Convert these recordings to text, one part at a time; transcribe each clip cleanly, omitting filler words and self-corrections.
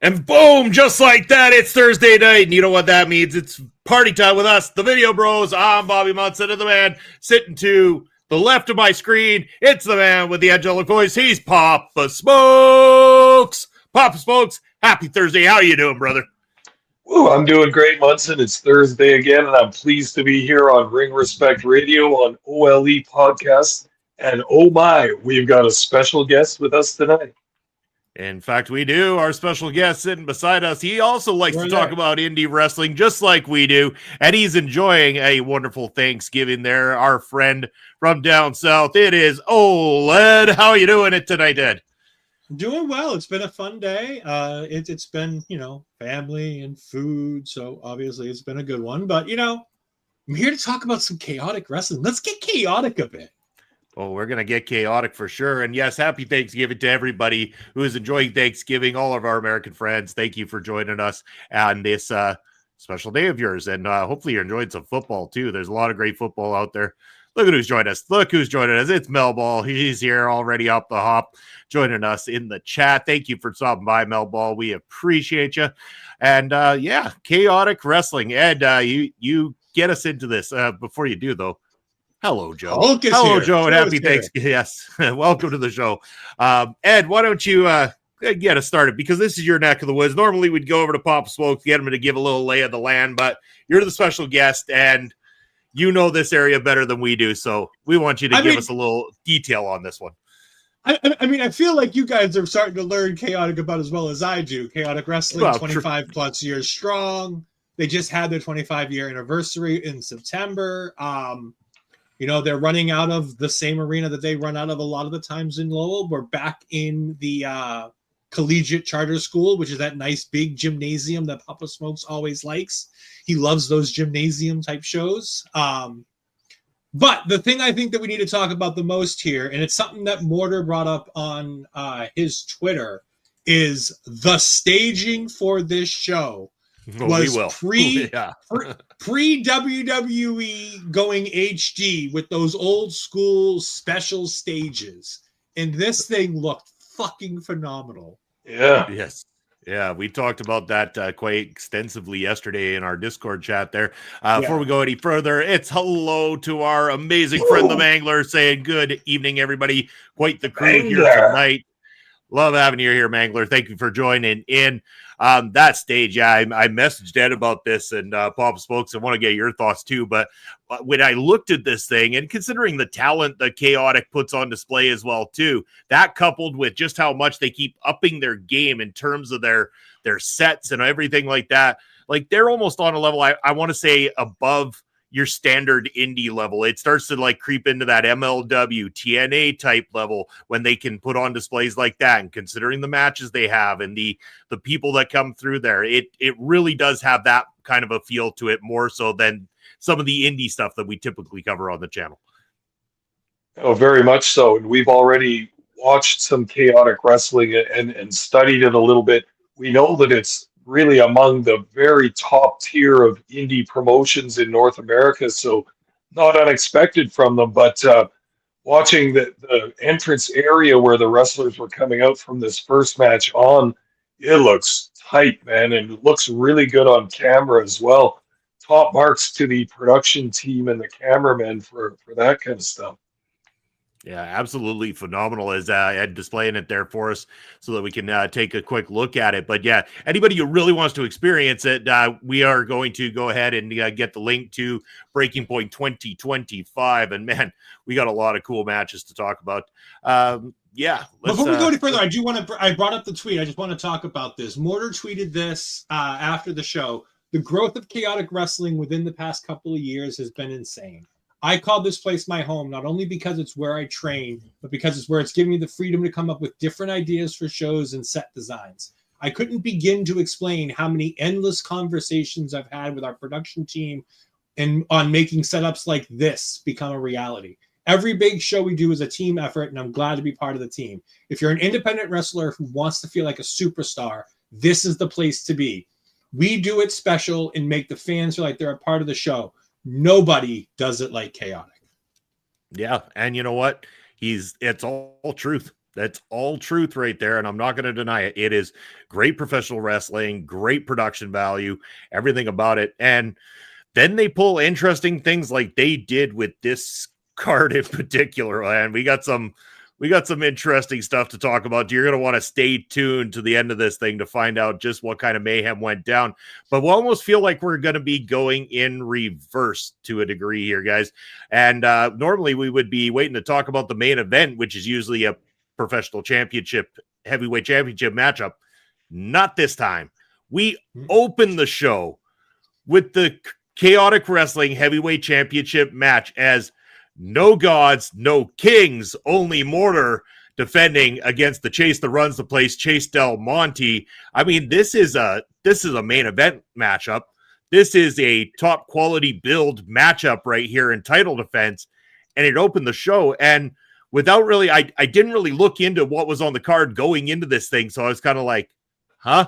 And boom, just like that, it's Thursday night. And you know what that means? It's party time with us, the Video Bros. I'm Bobby Munson, and the man sitting to the left of my screen, it's the man with the angelic voice. He's Papa Smokes. Papa Smokes, happy Thursday. How you doing, brother? Ooh, I'm doing great, Munson. It's Thursday again, and I'm pleased to be here on Ring Respect Radio on OLE Podcast. And oh my, we've got a special guest with us tonight. In fact, we do. Our special guest sitting beside us, he also likes to talk about indie wrestling just like we do, and he's enjoying a wonderful Thanksgiving there. Our friend from down south, it is Ed. How are you doing it tonight, Ed? Doing well. It's been a fun day. It's been, family and food, so obviously it's been a good one. But, I'm here to talk about some chaotic wrestling. Let's get chaotic a bit. Oh, we're going to get chaotic for sure. And yes, happy Thanksgiving to everybody who is enjoying Thanksgiving, all of our American friends. Thank you for joining us on this special day of yours. And hopefully you're enjoying some football too. There's a lot of great football out there. Look at who's joined us. Look who's joining us. It's Mel Ball. He's here already up the hop, joining us in the chat. Thank you for stopping by, Mel Ball. We appreciate you. And chaotic wrestling. Ed, you get us into this. Before you do, though, hello, Joe. Hello, Joe, and happy Thanksgiving. Yes, welcome to the show. Ed, why don't you get us started? Because this is your neck of the woods. Normally, we'd go over to Papa Smokes, get him to give a little lay of the land, but you're the special guest, and you know this area better than we do, so we want you to give us a little detail on this one. I feel like you guys are starting to learn chaotic about as well as I do. Chaotic wrestling, 25 plus years strong. They just had their 25-year anniversary in September. They're running out of the same arena that they run out of a lot of the times in Lowell. We're back in the collegiate charter school, which is that nice big gymnasium that Papa Smokes always likes. He loves those gymnasium type shows. But the thing I think that we need to talk about the most here, and it's something that Mortar brought up on his Twitter, is the staging for this show. Was pre WWE going HD with those old school special stages, and this thing looked fucking phenomenal. Yeah. Yes. Yeah, we talked about that quite extensively yesterday in our Discord chat there. Before we go any further, it's hello to our amazing friend, the Mangler, saying good evening, everybody. Quite the crew here tonight. Love having you here, Mangler. Thank you for joining in. That stage, I messaged Ed about this and Papa Smokes. I want to get your thoughts too. But when I looked at this thing, and considering the talent that Chaotic puts on display as well too, that coupled with just how much they keep upping their game in terms of their sets and everything like that, like they're almost on a level I want to say above your standard indie level. It starts to like creep into that MLW, TNA type level when they can put on displays like that. And considering the matches they have and the people that come through there, it really does have that kind of a feel to it, more so than some of the indie stuff that we typically cover on the channel. Oh, very much so. And we've already watched some chaotic wrestling and studied it a little bit. We know that it's really among the very top tier of indie promotions in North America, so not unexpected from them. But watching the entrance area where the wrestlers were coming out from this first match on, it looks tight, man, and it looks really good on camera as well. Top marks to the production team and the cameramen for that kind of stuff. Yeah, absolutely phenomenal as Ed displaying it there for us so that we can take a quick look at it. But yeah, anybody who really wants to experience it, we are going to go ahead and get the link to Breaking Point 2025. And man, we got a lot of cool matches to talk about. Before we go any further, I brought up the tweet. I just want to talk about this. Mortar tweeted this after the show. The growth of chaotic wrestling within the past couple of years has been insane. I call this place my home, not only because it's where I train, but because it's where it's giving me the freedom to come up with different ideas for shows and set designs. I couldn't begin to explain how many endless conversations I've had with our production team and on making setups like this become a reality. Every big show we do is a team effort, and I'm glad to be part of the team. If you're an independent wrestler who wants to feel like a superstar, this is the place to be. We do it special and make the fans feel like they're a part of the show. Nobody does it like Chaotic. Yeah, and you know what? It's all truth. That's all truth right there, and I'm not going to deny it. It is great professional wrestling, great production value, everything about it. And then they pull interesting things like they did with this card in particular, and we got some interesting stuff to talk about. You're going to want to stay tuned to the end of this thing to find out just what kind of mayhem went down. But we almost feel like we're going to be going in reverse to a degree here, guys. And normally we would be waiting to talk about the main event, which is usually a professional championship, heavyweight championship matchup. Not this time. We open the show with the Chaotic Wrestling Heavyweight Championship match as no gods, no kings, only Mortar defending against the Chase that runs the place, Chase Del Monte. I mean, this is a main event matchup. This is a top quality build matchup right here in title defense, and it opened the show. And without really, I didn't really look into what was on the card going into this thing, so I was kind of like, huh?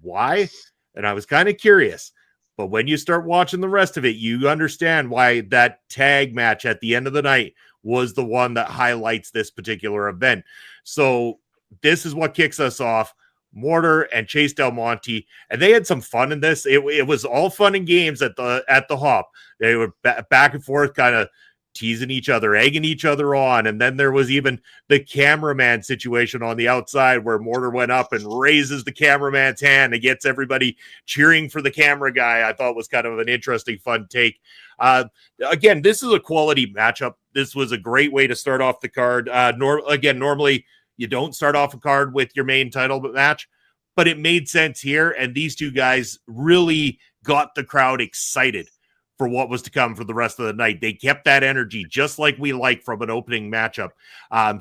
Why? And I was kind of curious. But when you start watching the rest of it, you understand why that tag match at the end of the night was the one that highlights this particular event. So this is what kicks us off. Mortar and Chase Del Monte, and they had some fun in this. It was all fun and games at the hop. They were back and forth, kind of teasing each other, egging each other on. And then there was even the cameraman situation on the outside where Mortar went up and raises the cameraman's hand and gets everybody cheering for the camera guy. I thought was kind of an interesting, fun take. Again, this is a quality matchup. This was a great way to start off the card. Normally you don't start off a card with your main title match, but it made sense here. And these two guys really got the crowd excited for what was to come for the rest of the night. They kept that energy just like we like from an opening matchup.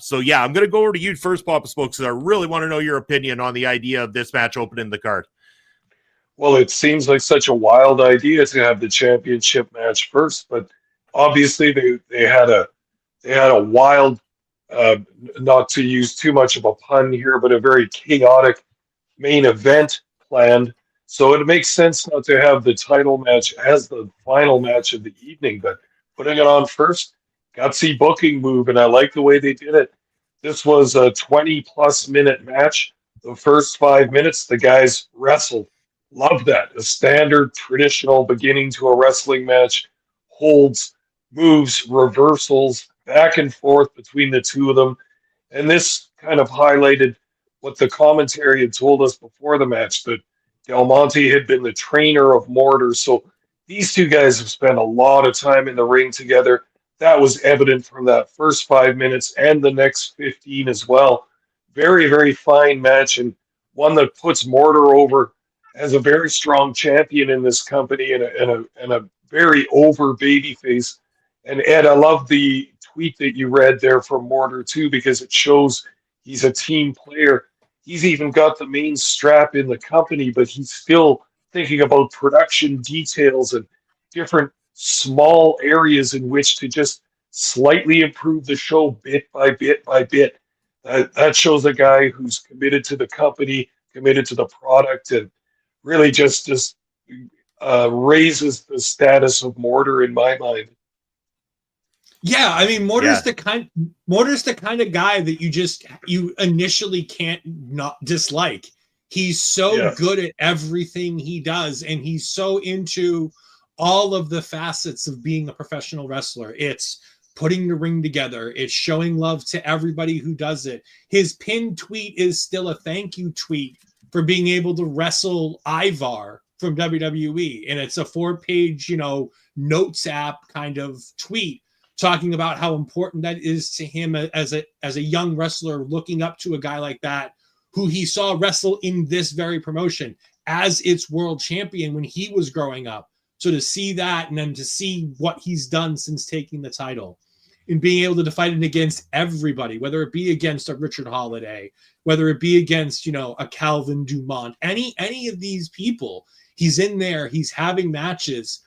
So yeah, I'm going to go over to you first, Papa Smokes, because I really want to know your opinion on the idea of this match opening the card. Well, it seems like such a wild idea to have the championship match first, but obviously they had a wild, not to use too much of a pun here, but a very chaotic main event planned. So it makes sense not to have the title match as the final match of the evening, but putting it on first, gutsy booking move, and I like the way they did it. This was a 20-plus minute match. The first 5 minutes, the guys wrestled. Love that. A standard, traditional beginning to a wrestling match. Holds, moves, reversals, back and forth between the two of them. And this kind of highlighted what the commentary had told us before the match, that Del Monte had been the trainer of Mortar, so these two guys have spent a lot of time in the ring together. That was evident from that first 5 minutes and the next 15 as well. Very, very fine match, and one that puts Mortar over as a very strong champion in this company and a very over babyface. And Ed, I love the tweet that you read there from Mortar too, because it shows he's a team player. He's even got the main strap in the company, but he's still thinking about production details and different small areas in which to just slightly improve the show bit by bit by bit. That shows a guy who's committed to the company, committed to the product, and really just raises the status of Mortar in my mind. Yeah, I mean, Mortar's the kind of guy that you initially can't not dislike. He's so good at everything he does, and he's so into all of the facets of being a professional wrestler. It's putting the ring together. It's showing love to everybody who does it. His pinned tweet is still a thank you tweet for being able to wrestle Ivar from WWE, and it's a 4-page, notes app kind of tweet, talking about how important that is to him as a young wrestler, looking up to a guy like that who he saw wrestle in this very promotion as its world champion when he was growing up. So to see that, and then to see what he's done since taking the title and being able to fight it against everybody, whether it be against a Richard Holiday, whether it be against, a Calvin Dumont, any of these people, he's in there, he's having matches.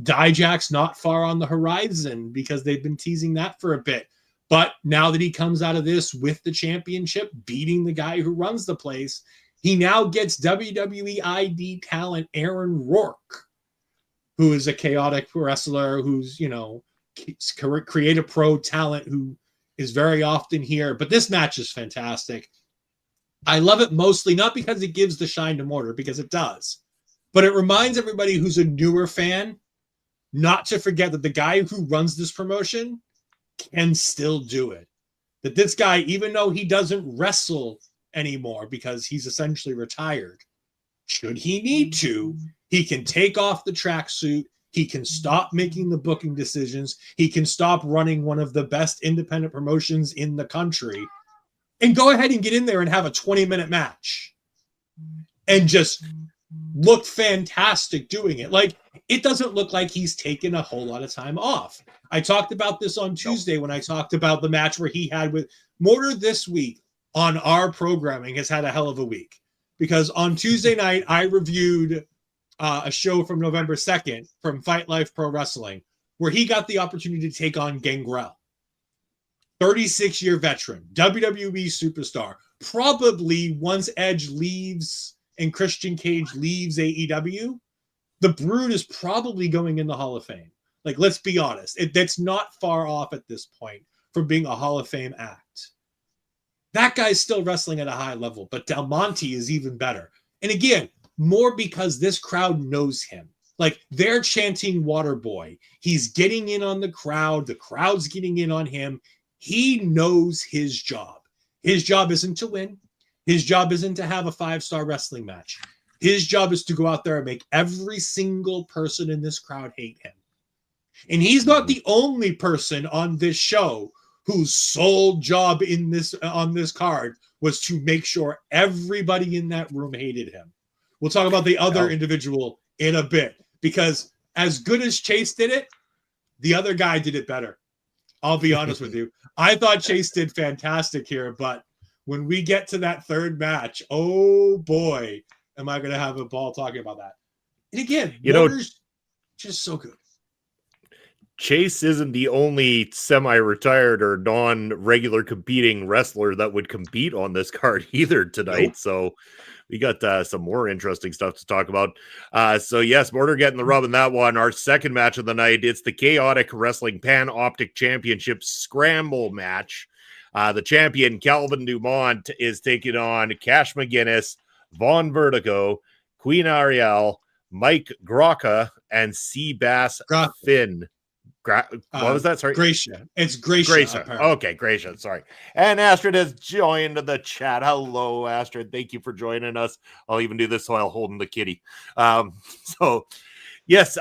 Dijak's not far on the horizon because they've been teasing that for a bit. But now that he comes out of this with the championship, beating the guy who runs the place, he now gets WWE ID talent Aaron Rourke, who is a chaotic wrestler, who's, creative pro talent who is very often here, but this match is fantastic. I love it mostly not because it gives the shine to Mortar, because it does, but it reminds everybody who's a newer fan not to forget that the guy who runs this promotion can still do it. That this guy, even though he doesn't wrestle anymore because he's essentially retired, should he need to, he can take off the tracksuit. He can stop making the booking decisions. He can stop running one of the best independent promotions in the country and go ahead and get in there and have a 20-minute match and just look fantastic doing it. Like, it doesn't look like he's taken a whole lot of time off. I talked about this on Tuesday when I talked about the match where he had with Mortar this week on our programming has had a hell of a week, because on Tuesday night, I reviewed a show from November 2nd from Fight Life Pro Wrestling where he got the opportunity to take on Gangrel. 36-year veteran, WWE superstar. Probably once Edge leaves and Christian Cage leaves AEW, the Brood is probably going in the Hall of Fame. Like, let's be honest. That's not far off at this point from being a Hall of Fame act. That guy's still wrestling at a high level, but Del Monte is even better. And again, more because this crowd knows him. Like, they're chanting Waterboy. He's getting in on the crowd. The crowd's getting in on him. He knows his job. His job isn't to win. His job isn't to have a 5-star wrestling match. His job is to go out there and make every single person in this crowd hate him. And he's not the only person on this show whose sole job in this on this card was to make sure everybody in that room hated him. We'll talk about the other individual in a bit, because as good as Chase did it, the other guy did it better. I'll be honest with you. I thought Chase did fantastic here, but when we get to that third match, oh boy, am I going to have a ball talking about that. And again, Mortar's just so good. Chase isn't the only semi-retired or non-regular competing wrestler that would compete on this card either tonight. Nope. So we got some more interesting stuff to talk about. So yes, Mortar getting the rub in that one. Our second match of the night, it's the Chaotic Wrestling Pan Optic Championship Scramble match. The champion, Calvin Dumont, is taking on Cash McGinnis, Von Vertigo, Queen Ariel, Mike Grocka, and Seabass Finn. What was that? Sorry. Gracia. It's Gracia. Gracia. Okay, Gracia. Sorry. And Astrid has joined the chat. Hello, Astrid. Thank you for joining us. I'll even do this while holding the kitty. So, yes,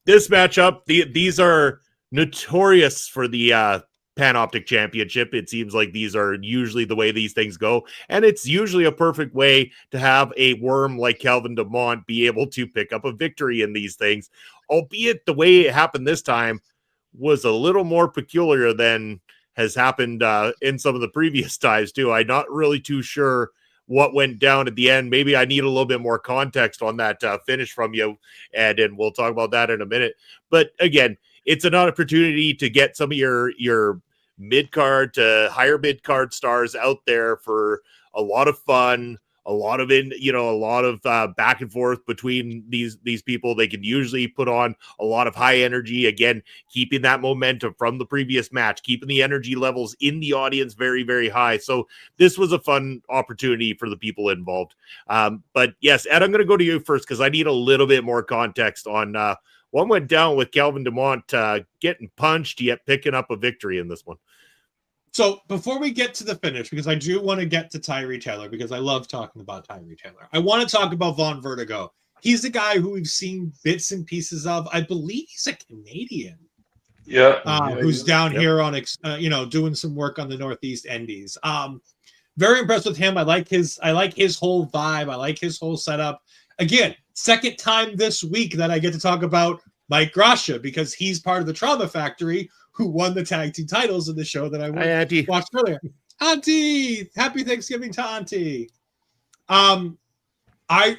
this matchup, these are notorious for the Panoptic Championship. It seems like these are usually the way these things go. And it's usually a perfect way to have a worm like Calvin Dumont be able to pick up a victory in these things. Albeit the way it happened this time was a little more peculiar than has happened in some of the previous times too. I'm not really too sure what went down at the end. Maybe I need a little bit more context on that finish from you, Ed, and we'll talk about that in a minute. But again, it's an opportunity to get some of your mid-card to higher mid-card stars out there for a lot of fun, a lot of back and forth between these people. They can usually put on a lot of high energy, again, keeping that momentum from the previous match, keeping the energy levels in the audience very, very high. So this was a fun opportunity for the people involved. But yes, Ed, I'm going to go to you first because I need a little bit more context on what went down with Calvin Dumont getting punched yet picking up a victory in this one. So before we get to the finish, because I do want to get to Tyree Taylor, because I love talking about Tyree Taylor, I want to talk about Von Vertigo. He's the guy who we've seen bits and pieces of. I believe he's a Canadian. Who's down here on, doing some work on the Northeast Indies. Very impressed with him. I like his whole vibe. I like his whole setup. Again, second time this week that I get to talk about Mike Gracia, because he's part of the Trauma Factory, who won the tag team titles in the show that I watched earlier. Auntie, happy Thanksgiving to Auntie. I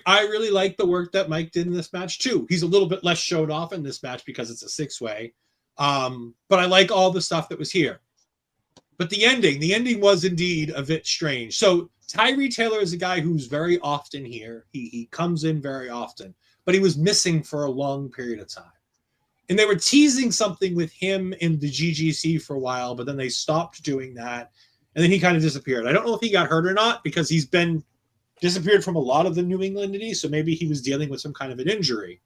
really like the work that Mike did in this match too. He's a little bit less showed off in this match because it's a 6-way. But I like all the stuff that was here. But the ending was indeed a bit strange. So Tyree Taylor is a guy who's very often here. He comes in very often, but he was missing for a long period of time. And they were teasing something with him in the GGC for a while, but then they stopped doing that. And then he kind of disappeared. I don't know if he got hurt or not, because he's been disappeared from a lot of the New England indies. So maybe he was dealing with some kind of an injury.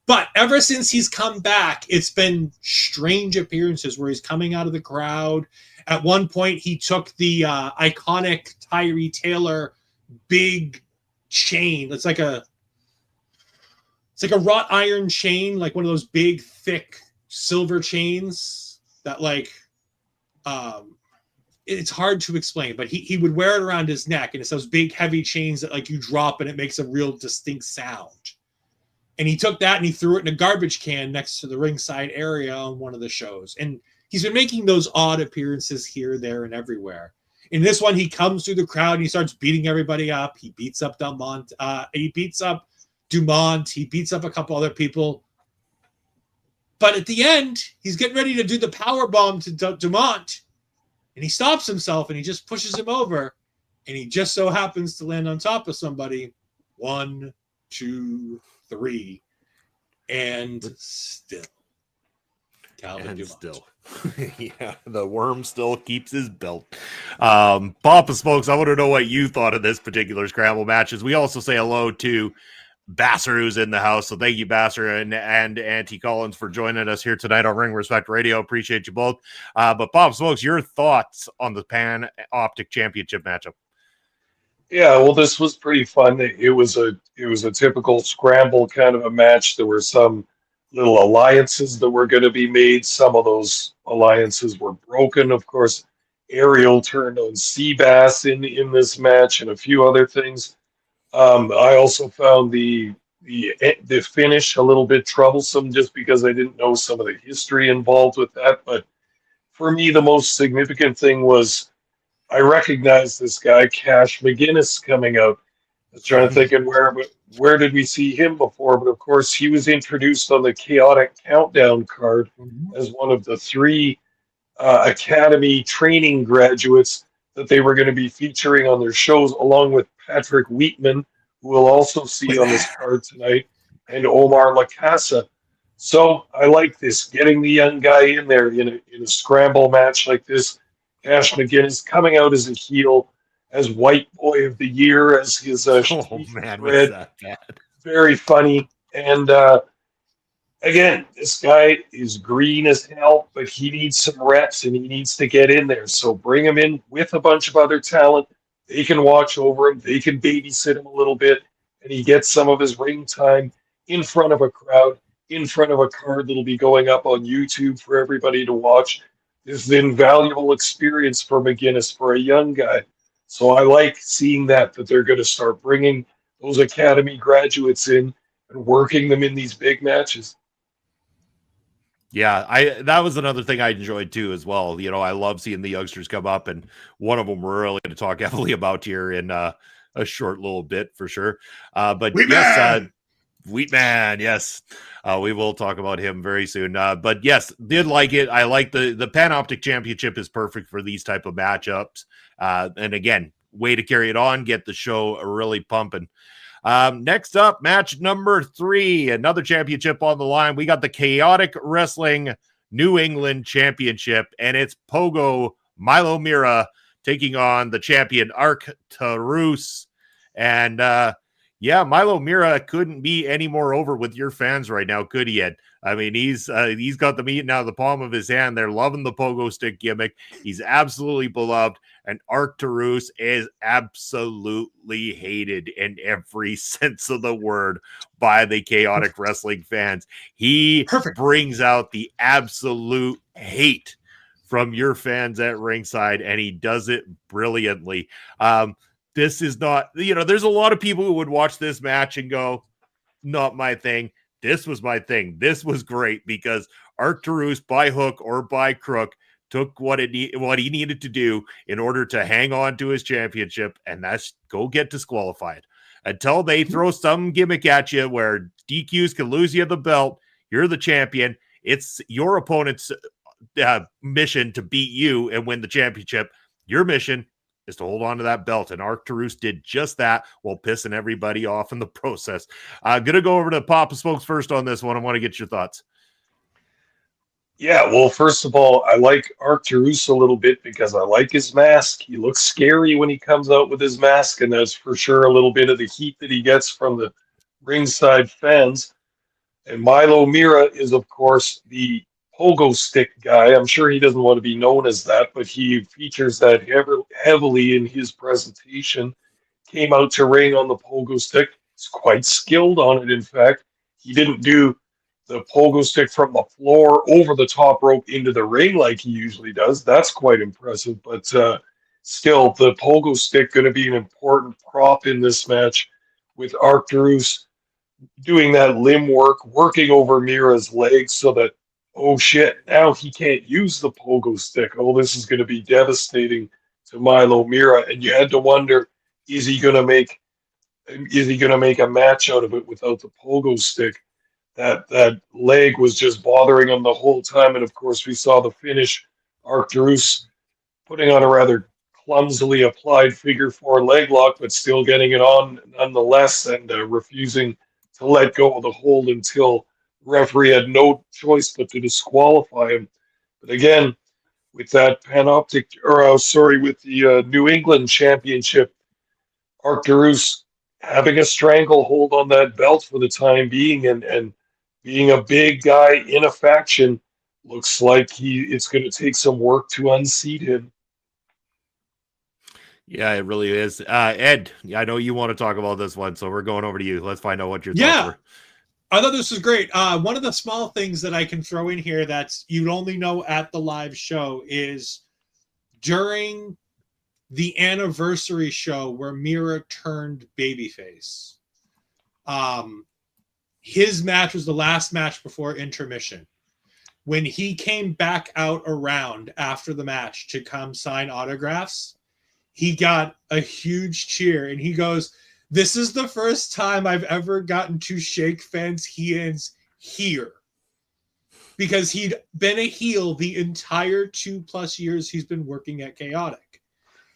But ever since he's come back, it's been strange appearances where he's coming out of the crowd. At one point, he took the iconic Tyree Taylor big chain. It's like a wrought iron chain, like one of those big, thick silver chains that it's hard to explain, but he would wear it around his neck, and it's those big, heavy chains that you drop and it makes a real distinct sound. And he took that and he threw it in a garbage can next to the ringside area on one of the shows. And he's been making those odd appearances here, there, and everywhere. In this one, he comes through the crowd and he starts beating everybody up. He beats up Dumont. He beats up Dumont. He beats up a couple other people. But at the end, he's getting ready to do the power bomb to Dumont. And he stops himself and he just pushes him over. And he just so happens to land on top of somebody. 1, 2, 3. And still. Calvin Dumont. Still. Yeah, the worm still keeps his belt. Papa Smokes, I want to know what you thought of this particular Scramble matches. We also say hello to Basser, who's in the house. So thank you, Basser and Auntie Collins, for joining us here tonight on Ring Respect Radio. Appreciate you both. But Papa Smokes, your thoughts on the Pan Optic Championship matchup? Yeah, well, this was pretty fun. It was a typical Scramble kind of a match. There were some little alliances that were going to be made. Some of those alliances were broken. Of course, Ariel turned on Seabass in this match and a few other things. I also found the finish a little bit troublesome just because I didn't know some of the history involved with that. But for me, the most significant thing was I recognized this guy, Cash McGinnis, coming out. I was trying to think of where did we see him before? But of course, he was introduced on the Chaotic Countdown card as one of the 3 Academy training graduates that they were going to be featuring on their shows, along with Patrick Wheatman, who we'll also see on this card tonight, and Omar LaCasa. So I like this, getting the young guy in there in a Scramble match like this. Cash McGinnis coming out as a heel, as White Boy of the Year, as his was that bad? Very funny. And again, this guy is green as hell, but he needs some reps and he needs to get in there. So bring him in with a bunch of other talent. They can watch over him. They can babysit him a little bit, and he gets some of his ring time in front of a crowd, in front of a card that'll be going up on YouTube for everybody to watch. This is an invaluable experience for McGinnis, for a young guy. So I like seeing that they're going to start bringing those Academy graduates in and working them in these big matches. Yeah, that was another thing I enjoyed too as well. You know, I love seeing the youngsters come up, and one of them we're really going to talk heavily about here in a short little bit for sure. But Wheatman! Yes, Wheatman, yes. We will talk about him very soon. But yes, did like it. I like the Pan Optic Championship is perfect for these type of matchups. And again, way to carry it on, get the show really pumping. Next up, match number 3, another championship on the line. We got the Chaotic Wrestling New England Championship, and it's Pogo Milo Mirra taking on the champion Arcturus. And yeah, Milo Mirra couldn't be any more over with your fans right now, could he, Ed? I mean, he's got them eating out of the palm of his hand. They're loving the pogo stick gimmick. He's absolutely beloved, and Arcturus is absolutely hated in every sense of the word by the Chaotic Wrestling fans. He brings out the absolute hate from your fans at ringside, and he does it brilliantly. This is not, there's a lot of people who would watch this match and go, not my thing. This was my thing. This was great because Arcturus, by hook or by crook, took what he needed to do in order to hang on to his championship, and that's go get disqualified. Until they throw some gimmick at you where DQs can lose you the belt, you're the champion. It's your opponent's mission to beat you and win the championship. Your mission is to hold on to that belt, and Arcturus did just that while pissing everybody off in the process. Gonna go over to Papa Smokes first on this one. I want to get your thoughts. Yeah, well, first of all, I like Arcturus a little bit because I like his mask. He looks scary when he comes out with his mask, and that's for sure a little bit of the heat that he gets from the ringside fans. And Milo Mirra is, of course, the pogo stick guy. I'm sure he doesn't want to be known as that, but he features that heavily in his presentation. Came out to ring on the pogo stick. He's quite skilled on it, in fact. He didn't do the pogo stick from the floor over the top rope into the ring like he usually does. That's quite impressive, but still, the pogo stick going to be an important prop in this match with Arcturus doing that limb work, working over Mira's legs so that, oh shit, now he can't use the pogo stick. Oh, this is going to be devastating to Milo Mirra. And you had to wonder, is he going to make a match out of it without the pogo stick? That leg was just bothering him the whole time. And of course, we saw the finish, Arcturus putting on a rather clumsily applied figure four leg lock, but still getting it on nonetheless, and refusing to let go of the hold until referee had no choice but to disqualify him. But again, with that with the New England Championship, Arcturus having a stranglehold on that belt for the time being, and being a big guy in a faction, looks like it's going to take some work to unseat him. Yeah, it really is. Ed, I know you want to talk about this one, so we're going over to you. Let's find out what your thoughts were. I thought this was great. One of the small things that I can throw in here that's you'd only know at the live show is during the anniversary show where Mirra turned babyface. His match was the last match before intermission. When he came back out around after the match to come sign autographs, he got a huge cheer, and he goes, "This is the first time I've ever gotten to shake fans' hands here." Because he'd been a heel the entire 2+ years he's been working at Chaotic.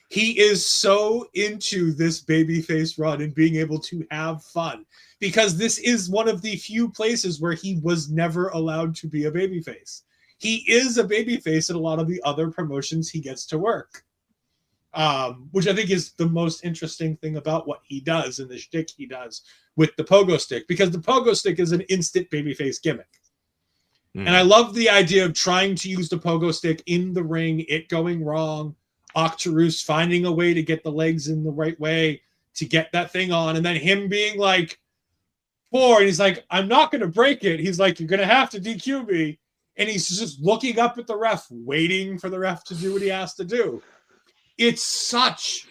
He is so into this babyface run and being able to have fun, because this is one of the few places where he was never allowed to be a babyface. He is a babyface in a lot of the other promotions he gets to work. Which I think is the most interesting thing about what he does and the shtick he does with the pogo stick, because the pogo stick is an instant babyface gimmick. And I love the idea of trying to use the pogo stick in the ring, it going wrong, Arcturus finding a way to get the legs in the right way to get that thing on, and then him being like, and he's like, "I'm not going to break it." He's like, "You're going to have to DQ me." And he's just looking up at the ref, waiting for the ref to do what he has to do. It's such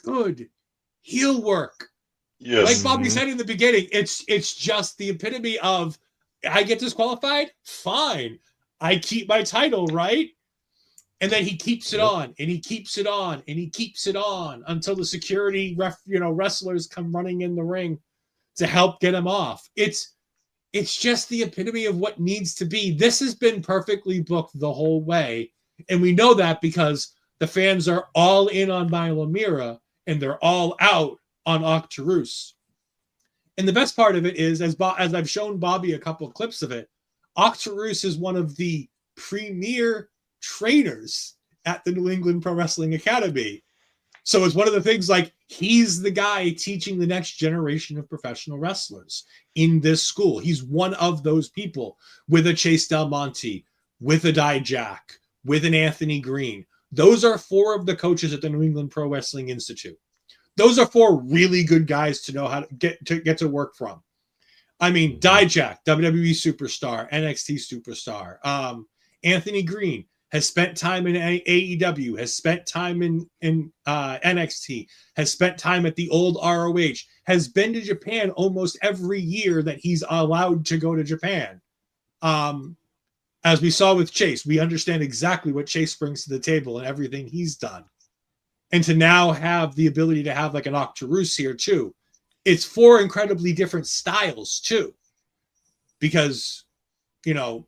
good heel work. Yes. Like Bobby said in the beginning, it's just the epitome of, I get disqualified? Fine. I keep my title, right? And then he keeps it on, and he keeps it on, and he keeps it on until the security wrestlers come running in the ring to help get him off. It's just the epitome of what needs to be. This has been perfectly booked the whole way. And we know that because the fans are all in on Milo Mirra, and they're all out on Arcturus. And the best part of it is, as I've shown Bobby a couple of clips of it, Arcturus is one of the premier trainers at the New England Pro Wrestling Academy. So it's one of the things, like, he's the guy teaching the next generation of professional wrestlers in this school. He's one of those people, with a Chase Del Monte, with a Dijak, with an Anthony Green. Those are 4 of the coaches at the New England Pro Wrestling Institute. Those are 4 really good guys to know how to get to work from. I mean, Dijak, WWE superstar, NXT superstar. Anthony Green has spent time in AEW, has spent time in NXT, has spent time at the old ROH, has been to Japan almost every year that he's allowed to go to Japan. As we saw with Chase, we understand exactly what Chase brings to the table and everything he's done. And to now have the ability to have like an Arcturus here too. It's 4 incredibly different styles too. Because,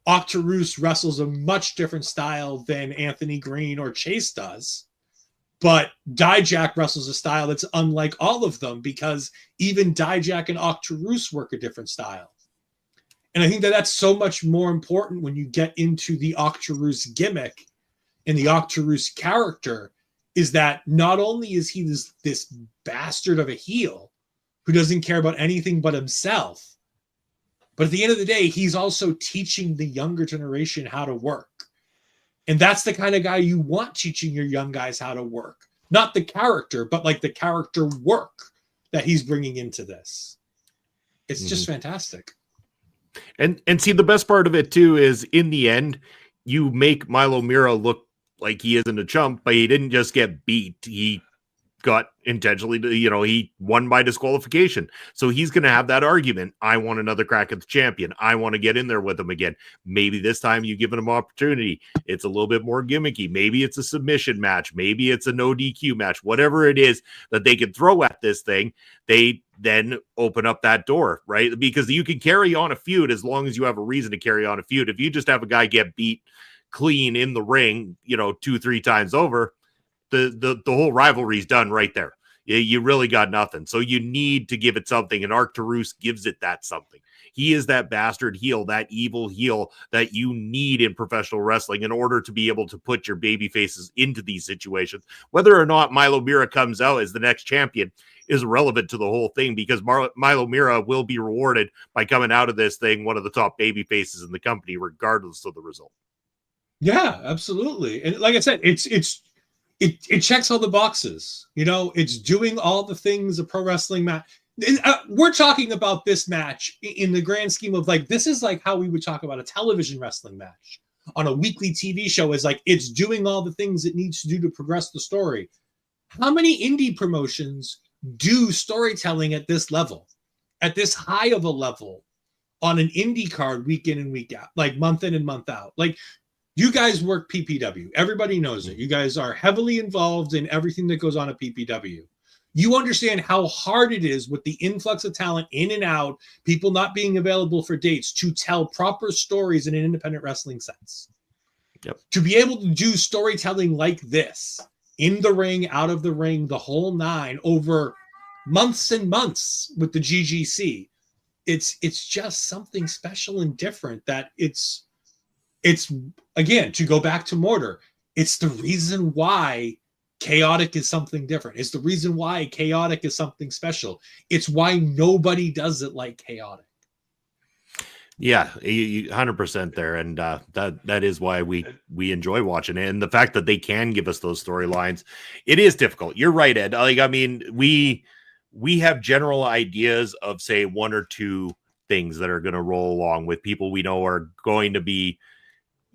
Arcturus wrestles a much different style than Anthony Green or Chase does. But Dijak wrestles a style that's unlike all of them, because even Dijak and Arcturus work a different style. And I think that that's so much more important when you get into the Arcturus gimmick and the Arcturus character, is that not only is he this bastard of a heel who doesn't care about anything but himself, but at the end of the day, he's also teaching the younger generation how to work. And that's the kind of guy you want teaching your young guys how to work. Not the character, but like the character work that he's bringing into this. It's just fantastic. And see, the best part of it too is in the end, you make Milo Mirra look like he isn't a chump, but he didn't just get beat. He got intentionally, he won by disqualification. So he's going to have that argument. I want another crack at the champion. I want to get in there with him again. Maybe this time you give him an opportunity. It's a little bit more gimmicky. Maybe it's a submission match. Maybe it's a no DQ match. Whatever it is that they can throw at this thing, they then open up that door, right? Because you can carry on a feud as long as you have a reason to carry on a feud. If you just have a guy get beat clean in the ring, 2-3 times over, the whole rivalry's done right there. You really got nothing. So you need to give it something, and Arcturus gives it that something. He is that bastard heel, that evil heel that you need in professional wrestling in order to be able to put your baby faces into these situations. Whether or not Milo Mirra comes out as the next champion is irrelevant to the whole thing, because Milo Mirra will be rewarded by coming out of this thing one of the top baby faces in the company, regardless of the result. Yeah, absolutely. And like I said, it checks all the boxes. It's doing all the things a pro wrestling match. We're talking about this match in the grand scheme of like, this is like how we would talk about a television wrestling match on a weekly TV show, is like, it's doing all the things it needs to do to progress the story. How many indie promotions do storytelling at this level, at this high of a level, on an indie card week in and week out, like month in and month out? Like, you guys work PPW. Everybody knows it. You guys are heavily involved in everything that goes on at PPW. You understand how hard it is with the influx of talent in and out, people not being available for dates, to tell proper stories in an independent wrestling sense. Yep. To be able to do storytelling like this, in the ring, out of the ring, the whole nine, over months and months with the GGC, it's just something special and different. That it's again, to go back to Mortar, it's the reason why chaotic is something different. It's the reason why chaotic is something special. It's why nobody does it like chaotic. Yeah, 100% there, and that is why we enjoy watching it. And the fact that they can give us those storylines, it is difficult. You're right, Ed. Like, I mean, we have general ideas of, say, one or two things that are going to roll along with people we know are going to be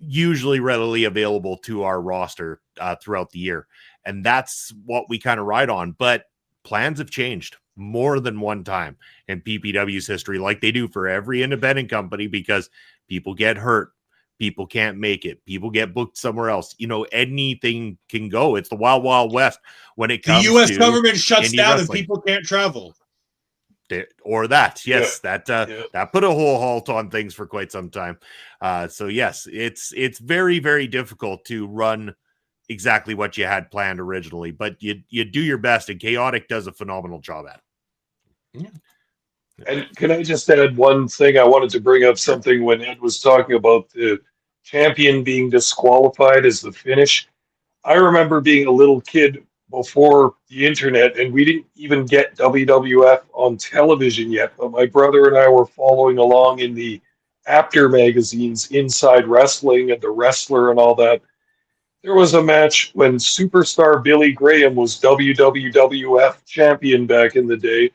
usually readily available to our roster throughout the year. And that's what we kind of ride on. But plans have changed more than one time in PPW's history, like they do for every independent company, because people get hurt. People can't make it. People get booked somewhere else. Anything can go. It's the wild, wild west when it comes to the U.S. government shuts down wrestling. And people can't travel. Or that, yes, that put a whole halt on things for quite some time. So yes, it's very, very difficult to run exactly what you had planned originally, but you do your best, and Chaotic does a phenomenal job at it. Yeah. And can I just add one thing? I wanted to bring up something when Ed was talking about the champion being disqualified as the finish. I remember being a little kid before the internet, and we didn't even get WWF on television yet, but my brother and I were following along in the Apter magazines, Inside Wrestling and The Wrestler and all that. There was a match when superstar Billy Graham was WWF champion back in the day.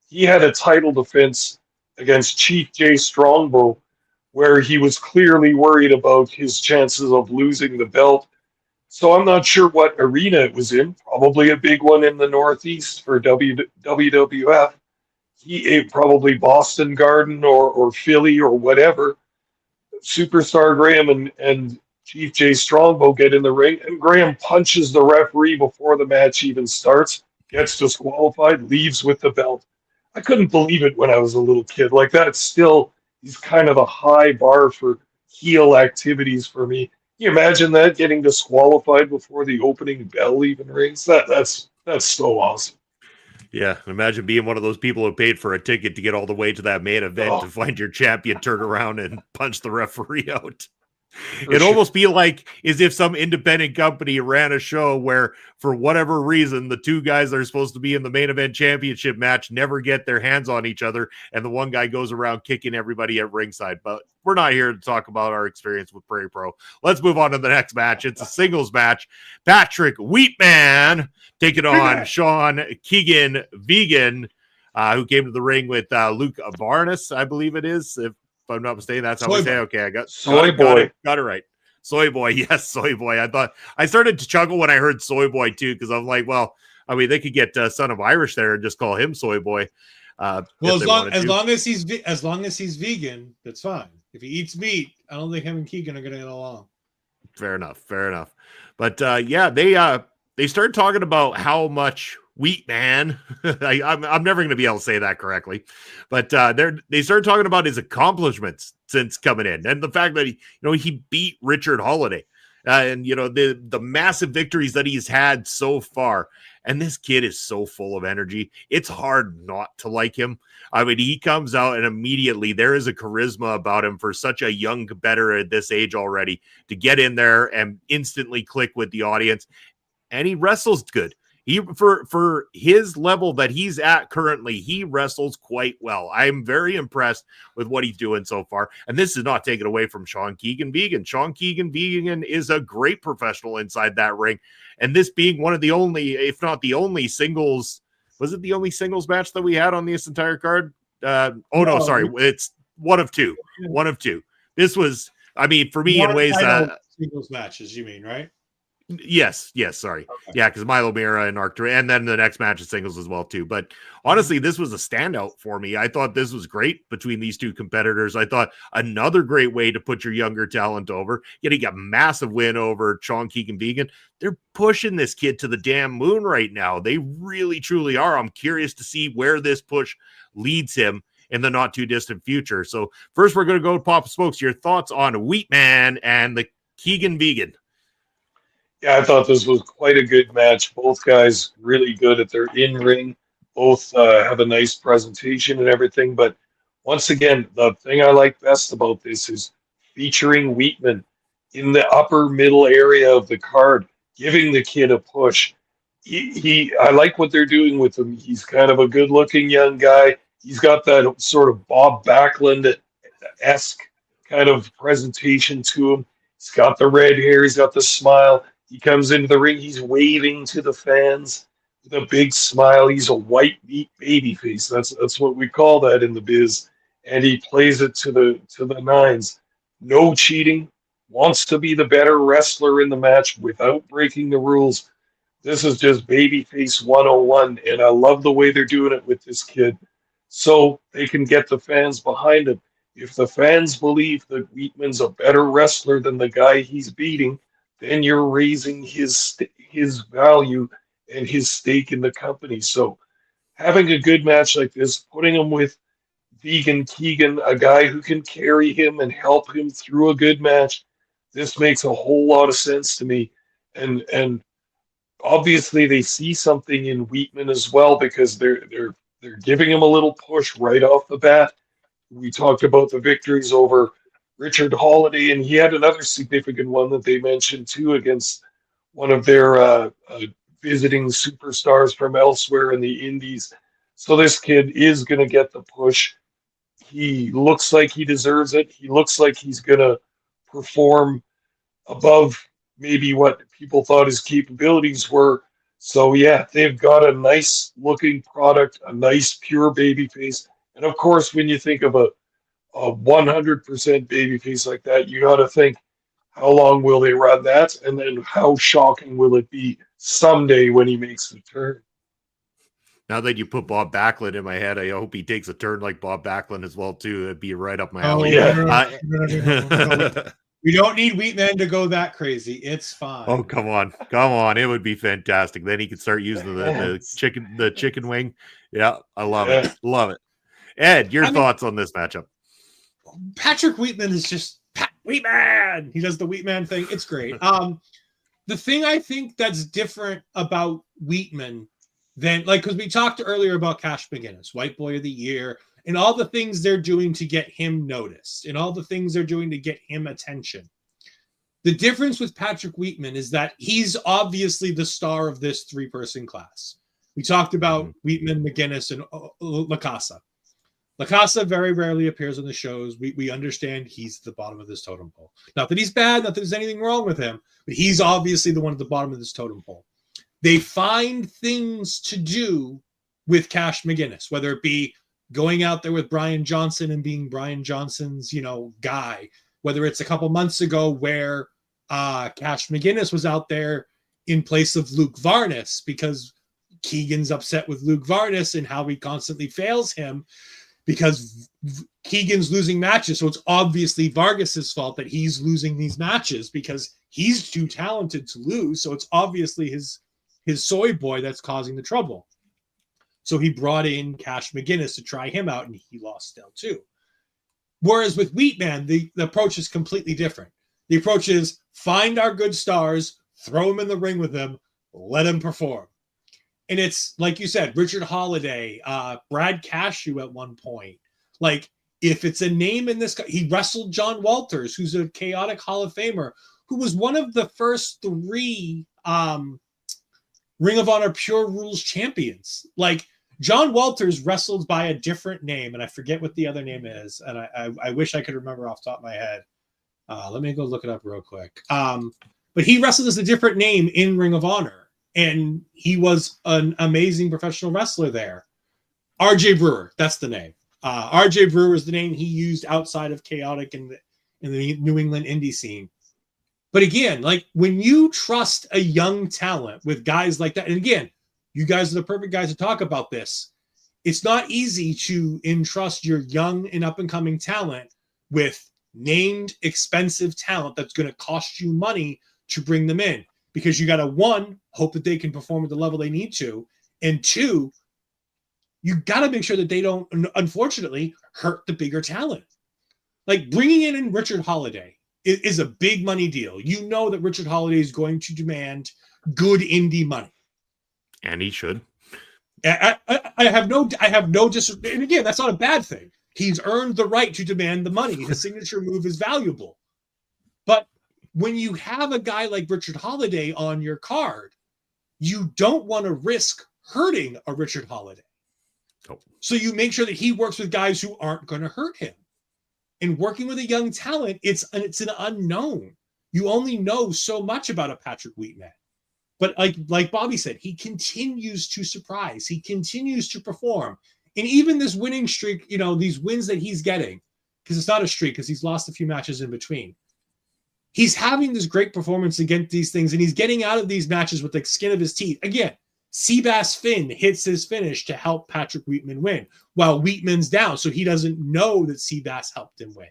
He had a title defense against Chief Jay Strongbow, where he was clearly worried about his chances of losing the belt. So I'm not sure what arena it was in, probably a big one in the Northeast for WWF. Probably Boston Garden or Philly or whatever. Superstar Graham and Chief Jay Strongbow get in the ring, and Graham punches the referee before the match even starts, gets disqualified, leaves with the belt. I couldn't believe it when I was a little kid. Like, that still is kind of a high bar for heel activities for me. Can you imagine that, getting disqualified before the opening bell even rings? That's so awesome. Yeah, imagine being one of those people who paid for a ticket to get all the way to that main event to find your champion turn around and punch the referee out. It'd almost be like as if some independent company ran a show where, for whatever reason, the two guys that are supposed to be in the main event championship match never get their hands on each other, and the one guy goes around kicking everybody at ringside. But we're not here to talk about our experience with Prairie Pro. Let's move on to the next match. It's a singles match. Patrick Wheatman taking on Sean Keegan Vegan, who came to the ring with Luke Barnes, I believe it is, if I'm not mistaken. That's how we say. Okay, I got it right. Soy boy, yes, soy boy. I started to chuckle when I heard soy boy too, because I'm like, well, I mean, they could get Son of Irish there and just call him soy boy. Well, as long as he's vegan, that's fine. If he eats meat, I don't think him and Keegan are going to get along. Fair enough. But yeah, they started talking about how much Wheatman. I'm never going to be able to say that correctly, but they started talking about his accomplishments since coming in, and the fact that he beat Richard Holiday, and the massive victories that he's had so far. And this kid is so full of energy; it's hard not to like him. I mean, he comes out and immediately there is a charisma about him for such a young competitor at this age already to get in there and instantly click with the audience, and he wrestles good. He for his level that he's at currently, he wrestles quite well. I'm very impressed with what he's doing so far. And this is not taken away from Sean Keegan Vegan. Sean Keegan Vegan is a great professional inside that ring. And this being one of the only, if not the only singles, was it the only singles match that we had on this entire card? No, sorry. It's one of two. One of two. This was, I mean, for me in ways that singles matches, you mean, right? Yes, sorry. Okay. Yeah, because Milo, Mirra, and Arcturus, and then the next match is singles as well, too. But honestly, this was a standout for me. I thought this was great between these two competitors. I thought another great way to put your younger talent over. Getting a massive win over Sean Keegan Vegan. They're pushing this kid to the damn moon right now. They really, truly are. I'm curious to see where this push leads him in the not too distant future. So first, we're going to go Papa Smokes. Your thoughts on Wheatman and the Keegan Vegan? Yeah, I thought this was quite a good match. Both guys really good at their in-ring. Both have a nice presentation and everything. But once again, the thing I like best about this is featuring Wheatman in the upper middle area of the card, giving the kid a push. I like what they're doing with him. He's kind of a good-looking young guy. He's got that sort of Bob Backlund-esque kind of presentation to him. He's got the red hair. He's got the smile. He comes into the ring. He's waving to the fans with a big smile. He's a white meat baby face. That's what we call that in the biz. And he plays it to the nines. No cheating. Wants to be the better wrestler in the match without breaking the rules. This is just babyface 101, and I love the way they're doing it with this kid. So they can get the fans behind him. If the fans believe that Wheatman's a better wrestler than the guy he's beating, then you're raising his value and his stake in the company. So having a good match like this, putting him with Vegan Keegan, a guy who can carry him and help him through a good match, this makes a whole lot of sense to me. And obviously they see something in Wheatman as well, because they're giving him a little push right off the bat. We talked about the victories over Richard Holiday, and he had another significant one that they mentioned too against one of their visiting superstars from elsewhere in the Indies. So this kid is going to get the push. He looks like he deserves it. He looks like he's going to perform above maybe what people thought his capabilities were. So yeah, they've got a nice looking product, a nice pure baby face. And of course, when you think of a 100% baby face like that, you got to think, how long will they run that? And then how shocking will it be someday when he makes the turn? Now that you put Bob Backlund in my head, I hope he takes a turn like Bob Backlund as well too. It'd be right up my alley. Yeah. We don't need Wheatman to go that crazy. It's fine. Oh, come on. It would be fantastic. Then he could start using the chicken wing. Yeah, I love it. Love it. Ed, your thoughts on this matchup? Patrick Wheatman is just Wheatman. He does the Wheatman thing. It's great. The thing I think that's different about Wheatman then, like, because we talked earlier about Cash McGinnis, White Boy of the Year, and all the things they're doing to get him noticed, and all the things they're doing to get him attention. The difference with Patrick Wheatman is that he's obviously the star of this three-person class. We talked about Wheatman, McGinnis, and LaCasa. LaCasa very rarely appears on the shows. We understand he's at the bottom of this totem pole. Not that he's bad, not that there's anything wrong with him, but he's obviously the one at the bottom of this totem pole. They find things to do with Cash McGinnis, whether it be going out there with Brian Johnson and being Brian Johnson's, guy, whether it's a couple months ago where Cash McGinnis was out there in place of Luke Varnes because Keegan's upset with Luke Varnes and how he constantly fails him because Keegan's losing matches. So it's obviously Vargas's fault that he's losing these matches because he's too talented to lose. So it's obviously his soy boy that's causing the trouble. So he brought in Cash McGinnis to try him out, and he lost still too. Whereas with Wheatman, the approach is completely different. The approach is find our good stars, throw them in the ring with them, let them perform. And it's, like you said, Richard Holiday, Brad Cashew at one point. Like, if it's a name in this, he wrestled John Walters, who's a chaotic Hall of Famer, who was one of the first 3 Ring of Honor Pure Rules champions. Like, John Walters wrestled by a different name, and I forget what the other name is, and I wish I could remember off the top of my head. Let me go look it up real quick. But he wrestled as a different name in Ring of Honor, and he was an amazing professional wrestler there. RJ Brewer, that's the name. RJ Brewer is the name he used outside of Chaotic in the New England indie scene. But again, like, when you trust a young talent with guys like that, and again, you guys are the perfect guys to talk about this. It's not easy to entrust your young and up-and-coming talent with named, expensive talent that's going to cost you money to bring them in. Because you got to, 1, hope that they can perform at the level they need to, and 2, you got to make sure that they don't, unfortunately, hurt the bigger talent. Like, bringing in Richard Holiday is a big money deal. You know that Richard Holiday is going to demand good indie money. And he should. I have no and again, that's not a bad thing. He's earned the right to demand the money. His signature move is valuable. But when you have a guy like Richard Holiday on your card, you don't want to risk hurting a Richard Holiday. Oh. So you make sure that he works with guys who aren't going to hurt him. And working with a young talent, it's an unknown. You only know so much about a Patrick Wheatman. But like Bobby said, he continues to surprise. He continues to perform. And even this winning streak, these wins that he's getting, because it's not a streak, because he's lost a few matches in between. He's having this great performance against these things, and he's getting out of these matches with the skin of his teeth. Again, Seabass Finn hits his finish to help Patrick Wheatman win, while Wheatman's down, so he doesn't know that Seabass helped him win.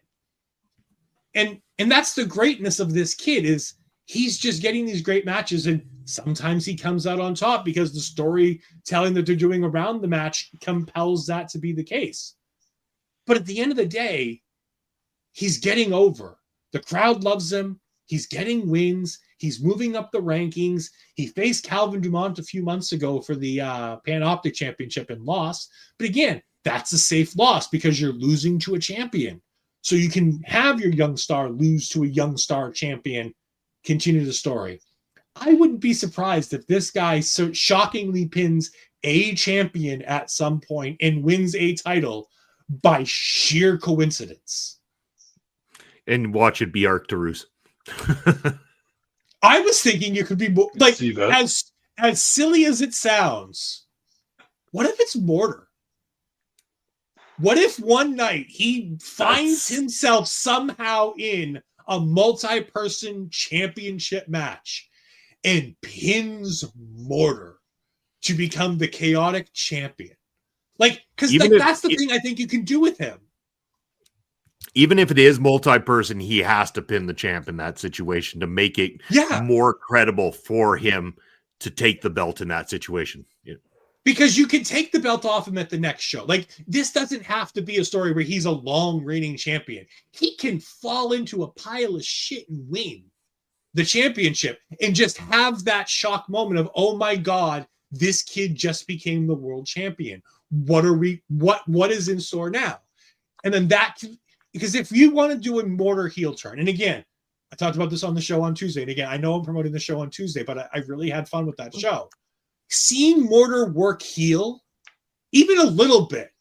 And that's the greatness of this kid, is he's just getting these great matches, and sometimes he comes out on top because the storytelling that they're doing around the match compels that to be the case. But at the end of the day, he's getting over. The crowd loves him. He's getting wins. He's moving up the rankings. He faced Calvin Dumont a few months ago for the Pan Optic Championship and lost. But again, that's a safe loss because you're losing to a champion. So you can have your young star lose to a young star champion, continue the story. I wouldn't be surprised if this guy so shockingly pins a champion at some point and wins a title by sheer coincidence. And watch it be Arcturus. I was thinking it could be more, like, as silly as it sounds. What if it's Mortar? What if one night he finds himself somehow in a multi-person championship match and pins Mortar to become the chaotic champion? Like, because that's the thing I think you can do with him. Even if it is multi-person, he has to pin the champ in that situation to make it more credible for him to take the belt in that situation. Yeah. Because you can take the belt off him at the next show. Like, this doesn't have to be a story where he's a long reigning champion. He can fall into a pile of shit and win the championship and just have that shock moment of, oh my God, this kid just became the world champion. What is in store now? And then because if you want to do a Mortar heel turn, and again, I talked about this on the show on Tuesday, and again, I know I'm promoting the show on Tuesday, but I really had fun with that show. Seeing Mortar work heel, even a little bit,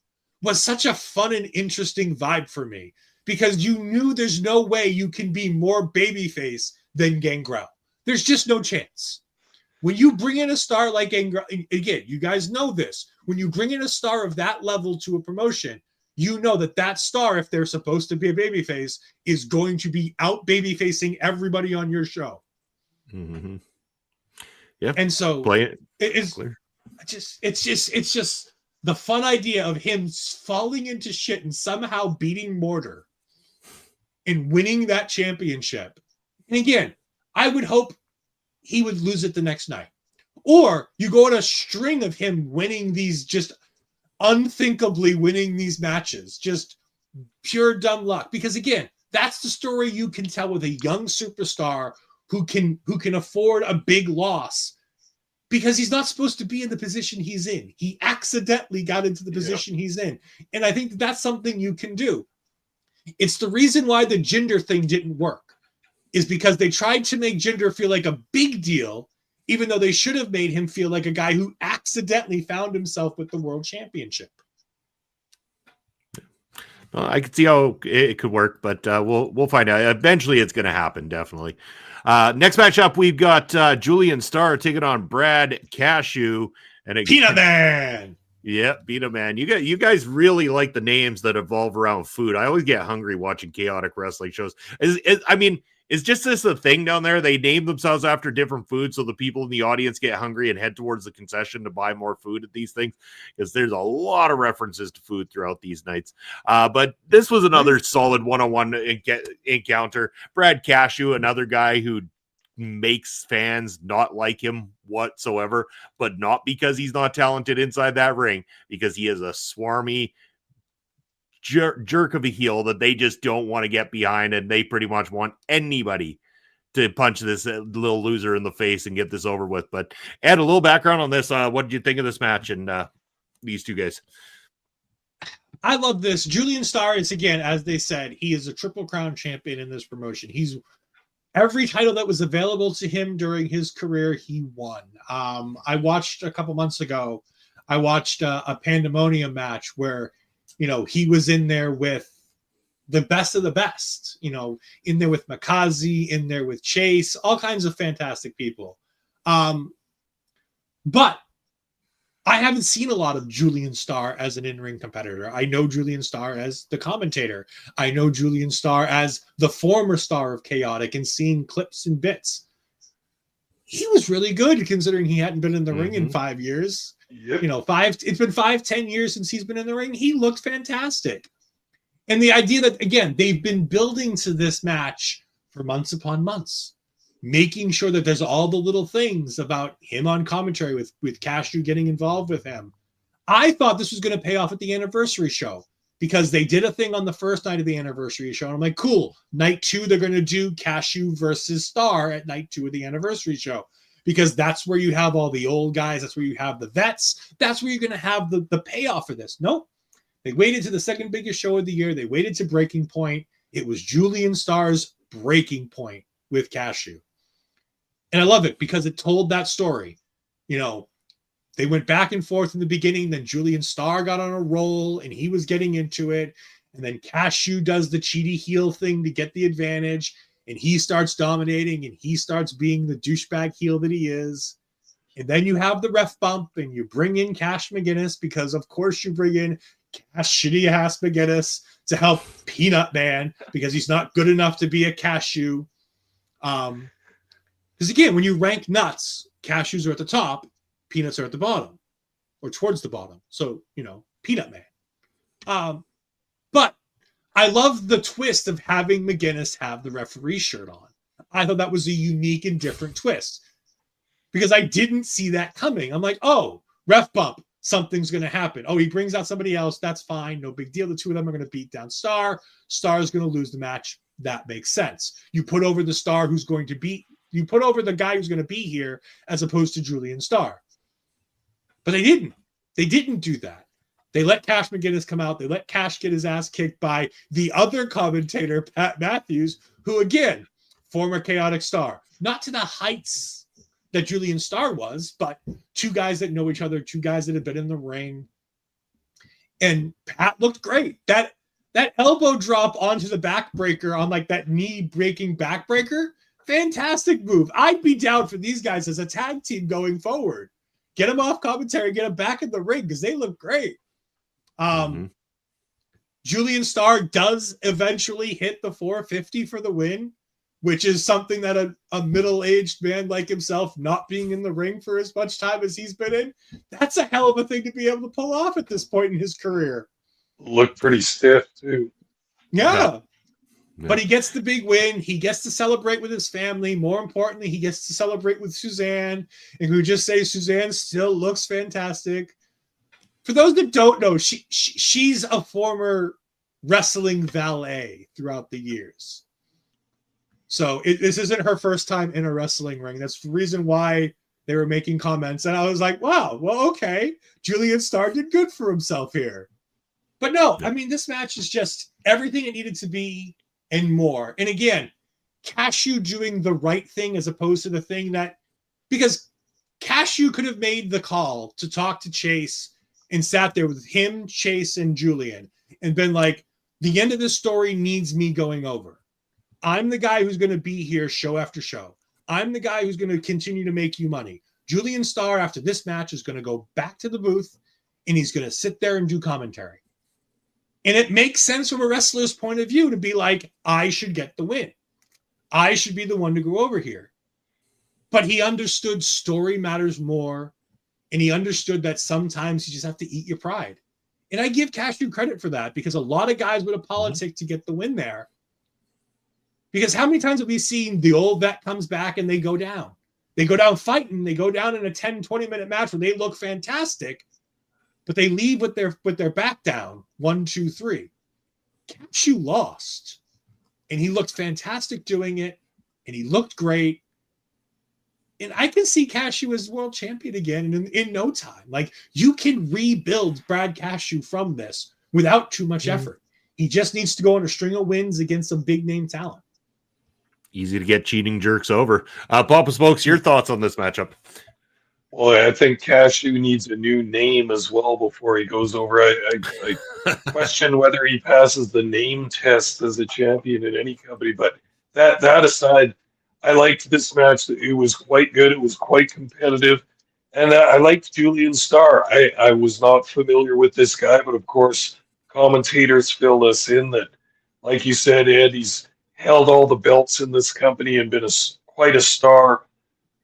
was such a fun and interesting vibe for me, because you knew there's no way you can be more babyface than Gangrel. There's just no chance. When you bring in a star like Gangrel, again, you guys know this, when you bring in a star of that level to a promotion, you know that star, if they're supposed to be a babyface, is going to be out babyfacing everybody on your show. Mm-hmm. Yeah, and so it's just the fun idea of him falling into shit and somehow beating Mortar and winning that championship. And again, I would hope he would lose it the next night, or you go on a string of him winning these, just unthinkably winning these matches, just pure dumb luck. Because again, that's the story you can tell with a young superstar who can afford a big loss, because he's not supposed to be in the position he's in. He accidentally got into the position he's in. And I think that's something you can do. It's the reason why the Jinder thing didn't work, is because they tried to make Jinder feel like a big deal, even though they should have made him feel like a guy who accidentally found himself with the world championship. Well, I could see how it could work, but we'll find out. Eventually, it's going to happen, definitely. Next matchup, we've got Julian Starr taking on Brad Cashew and Peanut Man. Yeah, Peanut Man. You guys really like the names that evolve around food. I always get hungry watching chaotic wrestling shows. Is just this a thing down there? They name themselves after different foods so the people in the audience get hungry and head towards the concession to buy more food at these things, because there's a lot of references to food throughout these nights. But this was another solid one-on-one encounter. Brad Cashew, another guy who makes fans not like him whatsoever, but not because he's not talented inside that ring, because he is a swarmy jerk of a heel that they just don't want to get behind, and they pretty much want anybody to punch this little loser in the face and get this over with. But add a little background on this. What did you think of this match and these two guys? I love this. Julian Starr is, again, as they said, he is a Triple Crown champion in this promotion. He's every title that was available to him during his career, he won. I watched a couple months ago, a Pandemonium match where, he was in there with the best of the best, in there with Makazi, in there with Chase, all kinds of fantastic people. But I haven't seen a lot of Julian Starr as an in-ring competitor. I know Julian Starr as the commentator. I know Julian Starr as the former star of Chaotic, and seeing clips and bits. He was really good considering he hadn't been in the ring in 5 years. Yep. It's been 5-10 years since he's been in the ring. He looked fantastic. And the idea that, again, they've been building to this match for months upon months, making sure that there's all the little things about him on commentary with Cashew getting involved with him. I thought this was going to pay off at the anniversary show, because they did a thing on the first night of the anniversary show. And I'm like, cool. Night 2, they're going to do Cashew versus Starr at night 2 of the anniversary show, because that's where you have all the old guys. That's where you have the vets. That's where you're going to have the payoff for this. Nope. They waited to the second biggest show of the year. They waited to Breaking Point. It was Julian Starr's Breaking Point with Cashew. And I love it because it told that story. They went back and forth in the beginning. Then Julian Starr got on a roll and he was getting into it. And then Cashew does the cheaty heel thing to get the advantage. And he starts dominating and he starts being the douchebag heel that he is. And then you have the ref bump and you bring in Cash McGinnis, because of course you bring in Cash shitty ass McGinnis to help Peanut Man, because he's not good enough to be a Cashew. Because again, when you rank nuts, cashews are at the top, peanuts are at the bottom, or towards the bottom. So, Peanut Man. But I love the twist of having McGinnis have the referee shirt on. I thought that was a unique and different twist, because I didn't see that coming. I'm like, oh, ref bump, something's going to happen. Oh, he brings out somebody else. That's fine. No big deal. The two of them are going to beat down Starr. Starr is going to lose the match. That makes sense. You put over the guy who's going to be here as opposed to Julian Starr. But they didn't. They didn't do that. They let Cash McGinnis come out. They let Cash get his ass kicked by the other commentator, Pat Matthews, who, again, former Chaotic Star. Not to the heights that Julian Starr was, but two guys that know each other, two guys that have been in the ring. And Pat looked great. That elbow drop onto the backbreaker on like that knee-breaking backbreaker, fantastic move. I'd be down for these guys as a tag team going forward. Get them off commentary, get them back in the ring because they look great. Julian Starr does eventually hit the 450 for the win, which is something that a middle-aged man like himself, not being in the ring for as much time as he's been in, that's a hell of a thing to be able to pull off at this point in his career. Looked pretty stiff, too. Yeah. But he gets the big win. He gets to celebrate with his family. More importantly, he gets to celebrate with Suzanne. And we just say Suzanne still looks fantastic. For those that don't know, she's a former wrestling valet throughout the years. So this isn't her first time in a wrestling ring. That's the reason why they were making comments. And I was like, wow, well, okay. Julian Starr did good for himself here. But no, I mean, this match is just everything it needed to be and more. And again, Cashew doing the right thing as opposed to the thing that, because Cashew could have made the call to talk to Chase and sat there with him, Chase, and Julian and been like, the end of this story needs me going over. I'm the guy who's going to be here show after show. I'm the guy who's going to continue to make you money. Julian Starr, after this match, is going to go back to the booth and he's going to sit there and do commentary. And it makes sense from a wrestler's point of view to be like, I should get the win. I should be the one to go over here. But he understood story matters more. And he understood that sometimes you just have to eat your pride. And I give Cashew credit for that because a lot of guys would have politicked to get the win there. Because how many times have we seen the old vet comes back and they go down? They go down fighting. They go down in a 10, 20-minute match where they look fantastic. But they leave with their back down. 1, 2, 3. Cashew lost. And he looked fantastic doing it. And he looked great. And I can see Cashew as world champion again in no time. Like, you can rebuild Brad Cashew from this without too much effort. He just needs to go on a string of wins against some big name talent. Easy to get cheating jerks over. Papa Smokes, your thoughts on this matchup? Well, I think Cashew needs a new name as well before he goes over. I question whether he passes the name test as a champion in any company. But that aside, I liked this match. It was quite good. It was quite competitive. And I liked Julian Starr. I was not familiar with this guy, but of course, commentators filled us in that, like you said, Ed, he's held all the belts in this company and been quite a star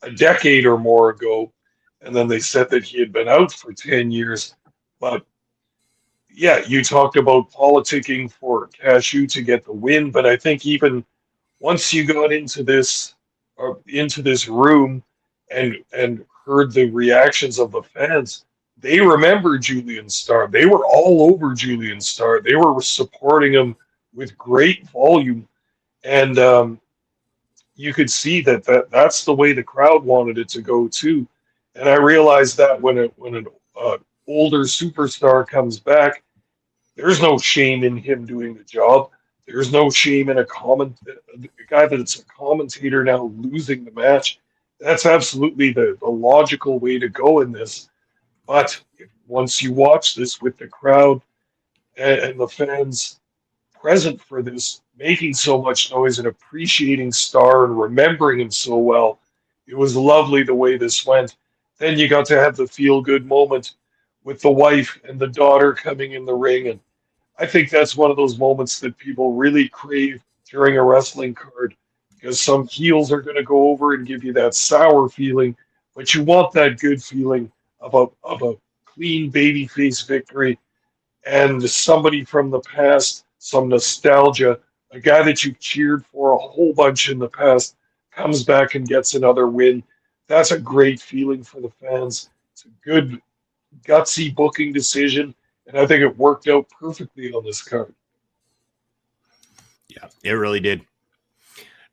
a decade or more ago. And then they said that he had been out for 10 years. But yeah, you talked about politicking for Cashew to get the win. But I think even once you got into this room and heard the reactions of the fans, they remember Julian Starr. They were all over Julian Starr. They were supporting him with great volume. And you could see that's the way the crowd wanted it to go too. And I realized that when an older superstar comes back, there's no shame in him doing the job. There's no shame in a guy that's a commentator now losing the match. That's absolutely the logical way to go in this. But once you watch this with the crowd and the fans present for this, making so much noise and appreciating Starr and remembering him so well, it was lovely the way this went. Then you got to have the feel-good moment with the wife and the daughter coming in the ring. And I think that's one of those moments that people really crave during a wrestling card, because some heels are going to go over and give you that sour feeling, but you want that good feeling of a clean babyface victory and somebody from the past, some nostalgia, a guy that you cheered for a whole bunch in the past comes back and gets another win. That's a great feeling for the fans. It's a good, gutsy booking decision, and I think it worked out perfectly on this card. Yeah, it really did.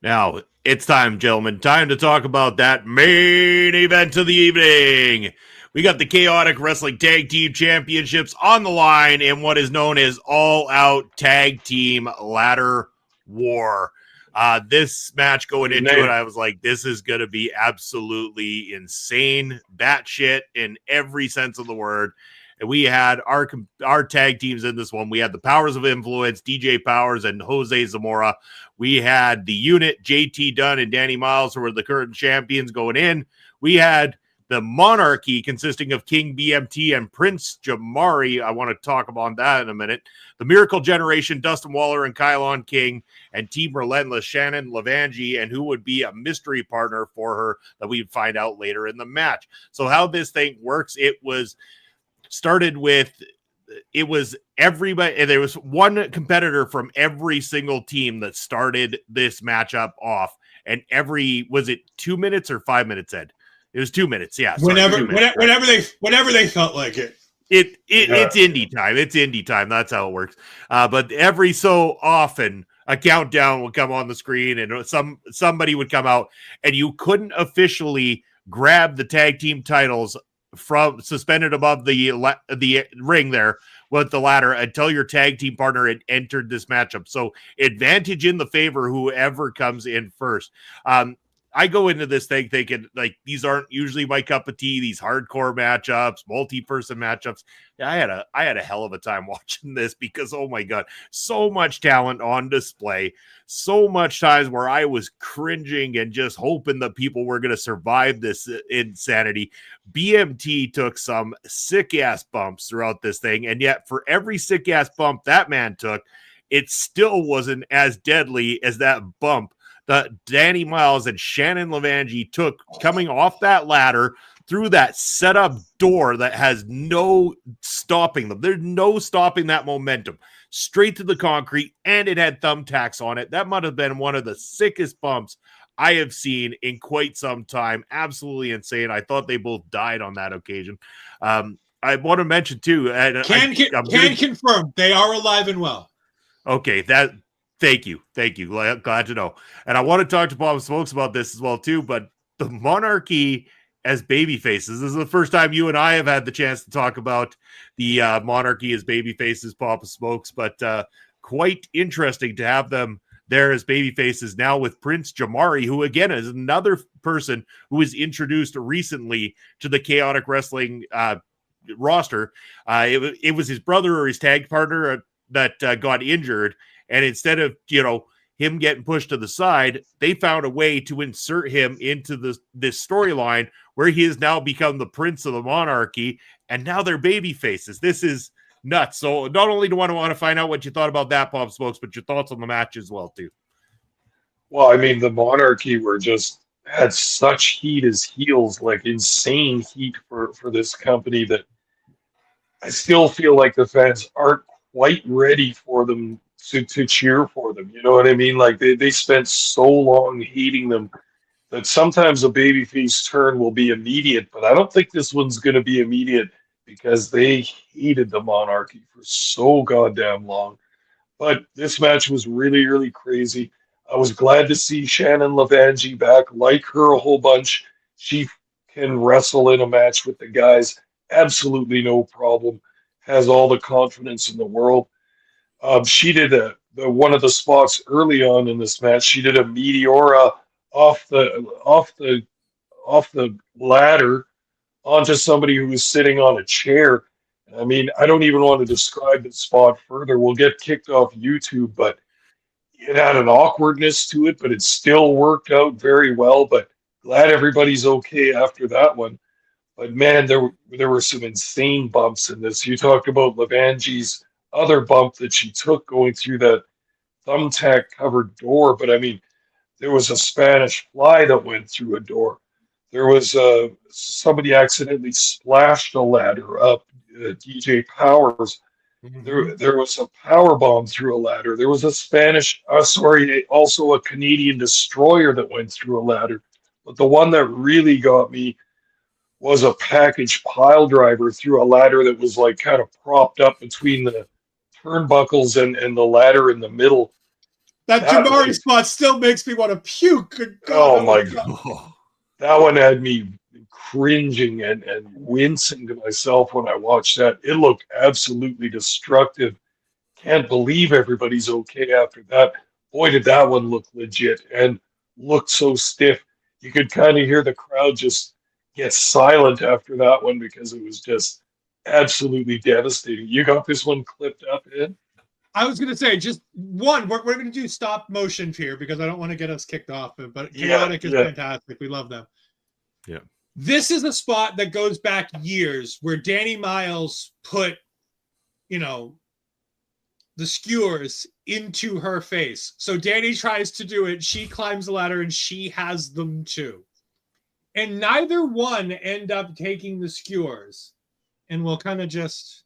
Now, it's time, gentlemen. Time to talk about that main event of the evening. We got the Chaotic Wrestling Tag Team Championships on the line in what is known as All-Out Tag Team Ladder War. This match going into it, I was like, this is going to be absolutely insane, batshit in every sense of the word. And we had our tag teams in this one. We had the Powers of Influence, DJ Powers and Jose Zamora. We had the unit, JT Dunn and Danny Miles, who were the current champions going in. We had the Monarchy, consisting of King BMT and Prince Jamari. I want to talk about that in a minute. The Miracle Generation, Dustin Waller and Kylon King, and Team Relentless, Shannon Lavangi, and who would be a mystery partner for her that we'd find out later in the match. So how this thing works, it was everybody, and there was one competitor from every single team that started this matchup off. And was it 2 minutes or 5 minutes, Ed? It was 2 minutes, yeah. Whenever they felt like it. It's indie time. It's indie time. That's how it works. But every so often, a countdown would come on the screen, and somebody would come out, and you couldn't officially grab the tag team titles from suspended above the ring there with the ladder until your tag team partner had entered this matchup. So advantage in the favor whoever comes in first. I go into this thing thinking, like, these aren't usually my cup of tea, these hardcore matchups, multi-person matchups. I had a hell of a time watching this because, oh my God, so much talent on display, so much times where I was cringing and just hoping that people were going to survive this insanity. BMT took some sick-ass bumps throughout this thing, and yet for every sick-ass bump that man took, it still wasn't as deadly as that bump that Danny Miles and Shannon Lavangi took coming off that ladder through that setup door that has no stopping them. There's no stopping that momentum. Straight to the concrete, and it had thumbtacks on it. That might have been one of the sickest bumps I have seen in quite some time. Absolutely insane. I thought they both died on that occasion. I want to mention, too. Confirm. They are alive and well. Okay, Thank you. Glad to know. And I want to talk to Bob Smokes about this as well, too. But the Monarchy as baby faces. This is the first time you and I have had the chance to talk about the Monarchy as baby faces, Papa Smokes. But quite interesting to have them there as baby faces now with Prince Jamari, who, again, is another person who was introduced recently to the Chaotic Wrestling roster. It was his brother or his tag partner that got injured. And instead of, him getting pushed to the side, they found a way to insert him into this storyline where he has now become the Prince of the Monarchy, and now they're baby faces. This is nuts. So not only do I want to find out what you thought about that, Pop Smokes, but your thoughts on the match as well, too. Well, I mean, the Monarchy had such heat as heels, like insane heat for this company, that I still feel like the fans aren't quite ready for them to cheer for them. You know what I mean? Like they spent so long hating them that sometimes a babyface turn will be immediate, but I don't think this one's going to be immediate because they hated the Monarchy for so goddamn long. But this match was really, really crazy. I was glad to see Shannon Lavangi back. Like her a whole bunch. She can wrestle in a match with the guys. Absolutely no problem. Has all the confidence in the world. She did one of the spots early on in this match. She did a Meteora off the ladder onto somebody who was sitting on a chair. I mean, I don't even want to describe the spot further. We'll get kicked off YouTube, but it had an awkwardness to it, but it still worked out very well. But glad everybody's okay after that one. But man, there were some insane bumps in this. You talked about Lavangi's other bump that she took going through that thumbtack covered door, but I mean, there was a Spanish fly that went through a door. There was somebody accidentally splashed a ladder up. DJ Powers. Mm-hmm. There was a power bomb through a ladder. There was also a Canadian destroyer that went through a ladder. But the one that really got me was a package pile driver through a ladder that was like kind of propped up between the turnbuckles and the ladder in the middle. That Jamari spot still makes me want to puke. God, oh my God. That one had me cringing and wincing to myself when I watched that. It looked absolutely destructive. Can't believe everybody's okay after that. Boy, did that one look legit and looked so stiff. You could kind of hear the crowd just get silent after that one because it was just absolutely devastating. You got this one clipped up, Ed? I was going to say, just one, we're going to do stop motion here because I don't want to get us kicked off, but Chaotic is fantastic. We love them. Yeah. This is a spot that goes back years where Danny Miles put, the skewers into her face. So Danny tries to do it. She climbs the ladder and she has them too. And neither one end up taking the skewers. And we'll kind of just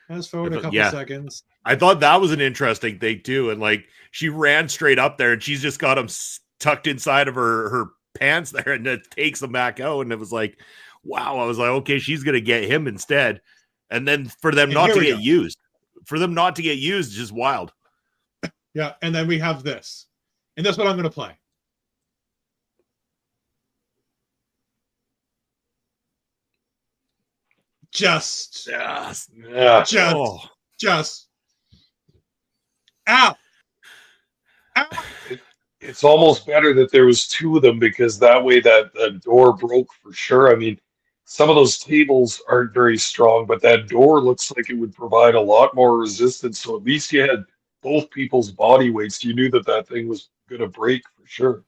fast forward a couple seconds. I thought that was an interesting thing too. And like she ran straight up there and she's just got them tucked inside of her pants there and it takes them back out. And it was like, wow. I was like, okay, she's going to get him instead. And then for them not to get used. For them not to get used is just wild. Yeah, and then we have this. And that's what I'm going to play. Just. Ow. It's almost better that there was two of them because that way that door broke for sure. I mean, some of those tables aren't very strong, but that door looks like it would provide a lot more resistance. So at least you had both people's body weights. You knew that thing was going to break for sure.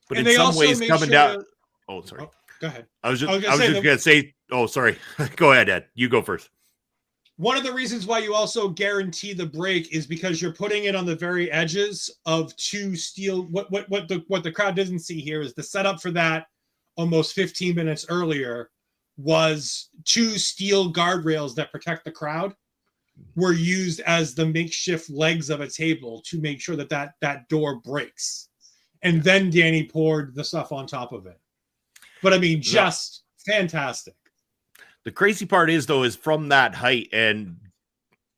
But in some ways, coming down. Oh, sorry. Oh, go ahead. I was just going to say. Oh, sorry. Go ahead, Ed. You go first. One of the reasons why you also guarantee the break is because you're putting it on the very edges of two steel. What the crowd doesn't see here is the setup for that almost 15 minutes earlier was two steel guardrails that protect the crowd were used as the makeshift legs of a table to make sure that door breaks. And then Danny poured the stuff on top of it. But I mean, just fantastic. The crazy part is, though, is from that height and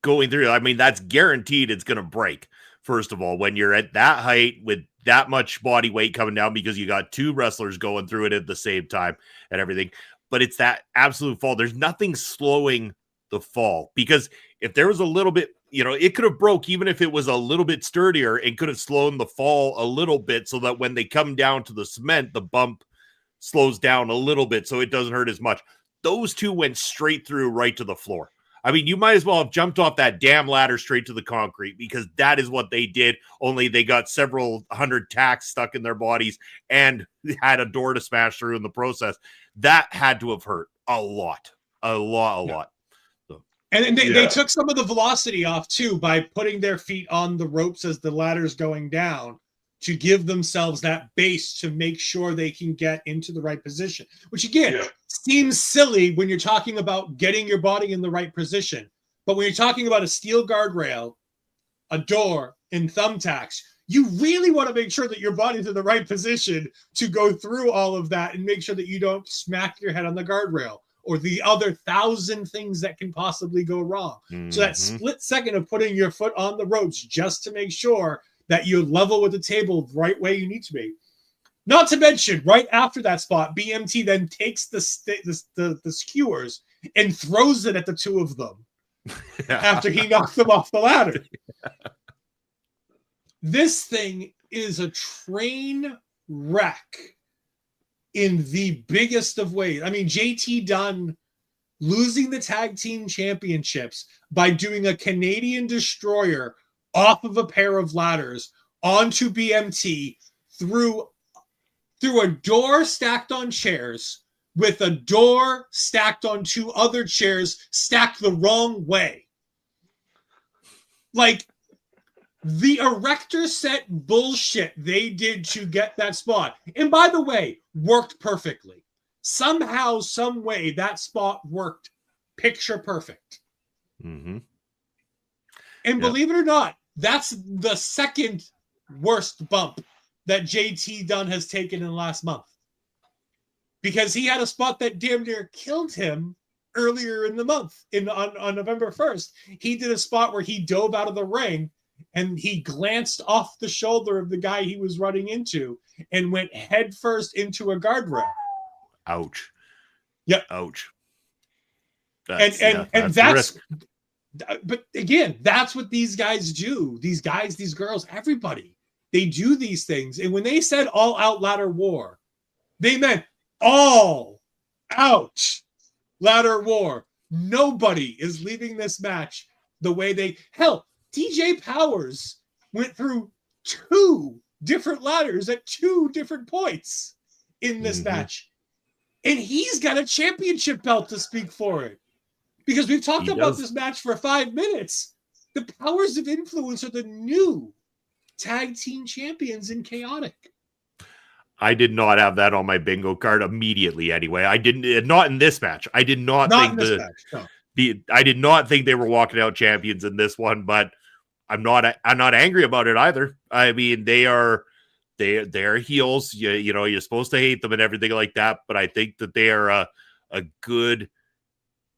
going through, I mean, that's guaranteed it's going to break, first of all, when you're at that height with that much body weight coming down because you got two wrestlers going through it at the same time and everything. But it's that absolute fall. There's nothing slowing the fall because if there was a little bit, it could have broke even if it was a little bit sturdier and could have slowed the fall a little bit so that when they come down to the cement, the bump slows down a little bit so it doesn't hurt as much. Those two went straight through right to the floor. I mean, you might as well have jumped off that damn ladder straight to the concrete because that is what they did, only they got several hundred tacks stuck in their bodies and had a door to smash through in the process. That had to have hurt a lot. So. And they took some of the velocity off, too, by putting their feet on the ropes as the ladder's going down to give themselves that base to make sure they can get into the right position, which, again, seems silly when you're talking about getting your body in the right position. But when you're talking about a steel guardrail, a door, and thumbtacks, you really want to make sure that your body's in the right position to go through all of that and make sure that you don't smack your head on the guardrail or the other 1,000 things that can possibly go wrong. Mm-hmm. So that split second of putting your foot on the ropes just to make sure that you're level with the table the right way you need to be. Not to mention, right after that spot, BMT then takes the skewers and throws it at the two of them after he knocked them off the ladder. This thing is a train wreck in the biggest of ways. I mean, JT Dunn losing the tag team championships by doing a Canadian destroyer off of a pair of ladders onto BMT through a door stacked on chairs with a door stacked on two other chairs stacked the wrong way. Like, the erector set bullshit they did to get that spot. And by the way, worked perfectly. Somehow, some way, that spot worked picture perfect. Mm-hmm. And believe it or not, that's the second worst bump that JT Dunn has taken in the last month. Because he had a spot that damn near killed him earlier in the month. On November 1st, he did a spot where he dove out of the ring and he glanced off the shoulder of the guy he was running into and went headfirst into a guardrail. Ouch. Yep. Ouch. That's but again, that's what these guys do. These guys, these girls, everybody, they do these things. And when they said all out ladder war, they meant all out ladder war. Nobody is leaving this match the way they, hell, DJ Powers went through 2 different ladders at 2 different points in this match. And he's got a championship belt to speak for it. Because we've talked about this match for 5 minutes. The Powers of Influence are the new tag team champions in Chaotic. I did not have that on my bingo card immediately anyway. I didn't, not in this match. I did not think I did not think they were walking out champions in this one, but I'm not angry about it either. I mean, they're heels. You know, you're supposed to hate them and everything like that, but I think that they are a good,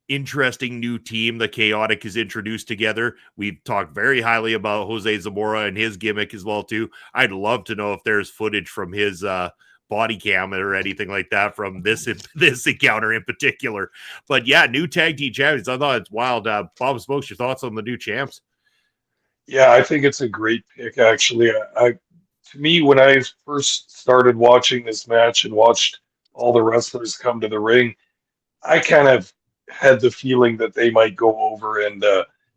interesting new team that Chaotic has introduced together. We've talked very highly about Jose Zamora and his gimmick as well too. I'd love to know if there's footage from his body cam or anything like that from this encounter in particular. But yeah, new tag team champions. I thought it's wild. Bob Spokes, your thoughts on the new champs? Yeah, I think it's a great pick actually. To me, when I first started watching this match and watched all the wrestlers come to the ring, I kind of had the feeling that they might go over, and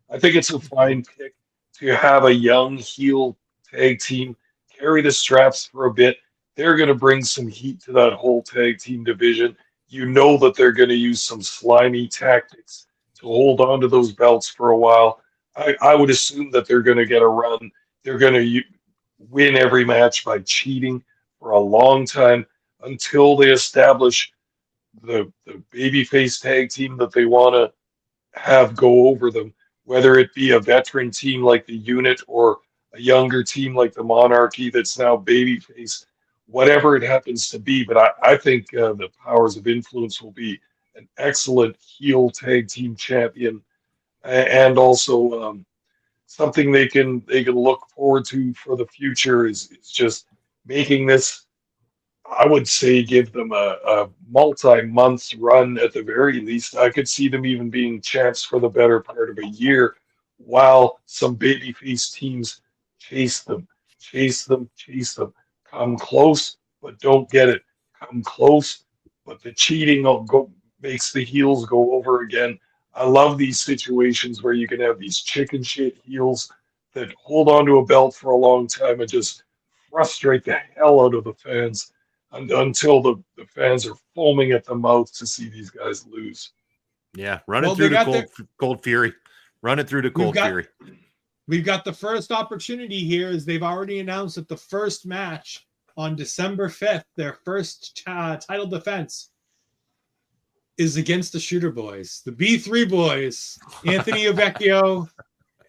I think it's a fine pick to have a young heel tag team carry the straps for a bit. They're going to bring some heat to that whole tag team division. You know that they're going to use some slimy tactics to hold on to those belts for a while. I would assume that they're going to get a run. They're going to win every match by cheating for a long time until they establish the babyface tag team that they want to have go over them, whether it be a veteran team like the Unit or a younger team like the Monarchy that's now babyface, whatever it happens to be. But I think the Powers of Influence will be an excellent heel tag team champion, and also something they can look forward to for the future is just making this, I would say, give them a multi-month run at the very least. I could see them even being champs for the better part of a year while some babyface teams chase them. Come close, but don't get it. Come close, but the cheating makes the heels go over again. I love these situations where you can have these chicken shit heels that hold on to a belt for a long time and just frustrate the hell out of the fans until the fans are foaming at the mouth to see these guys lose. Yeah, run it through to Cold Fury. Run it through to Cold Fury. We've got the first opportunity here, as they've already announced that the first match on December 5th, their first title defense, is against the Shooter Boys, the B3 Boys, Anthony Ovecchio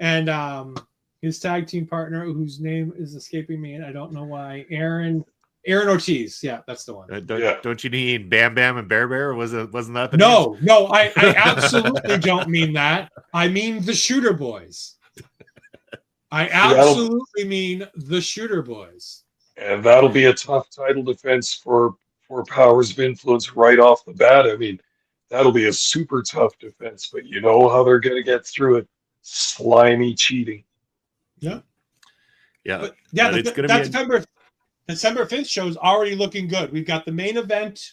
and his tag team partner, whose name is escaping me, and I don't know why, Aaron Ortiz. Yeah, that's the one. Don't you need Bam Bam and Bear Bear? Wasn't that the No, I absolutely don't mean that. I mean the Shooter Boys. I absolutely mean the Shooter Boys. And that'll be a tough title defense for Powers of Influence right off the bat. I mean, that'll be a super tough defense, but you know how they're going to get through it. Slimy cheating. Yeah. Yeah. But yeah, December 5th show is already looking good. We've got the main event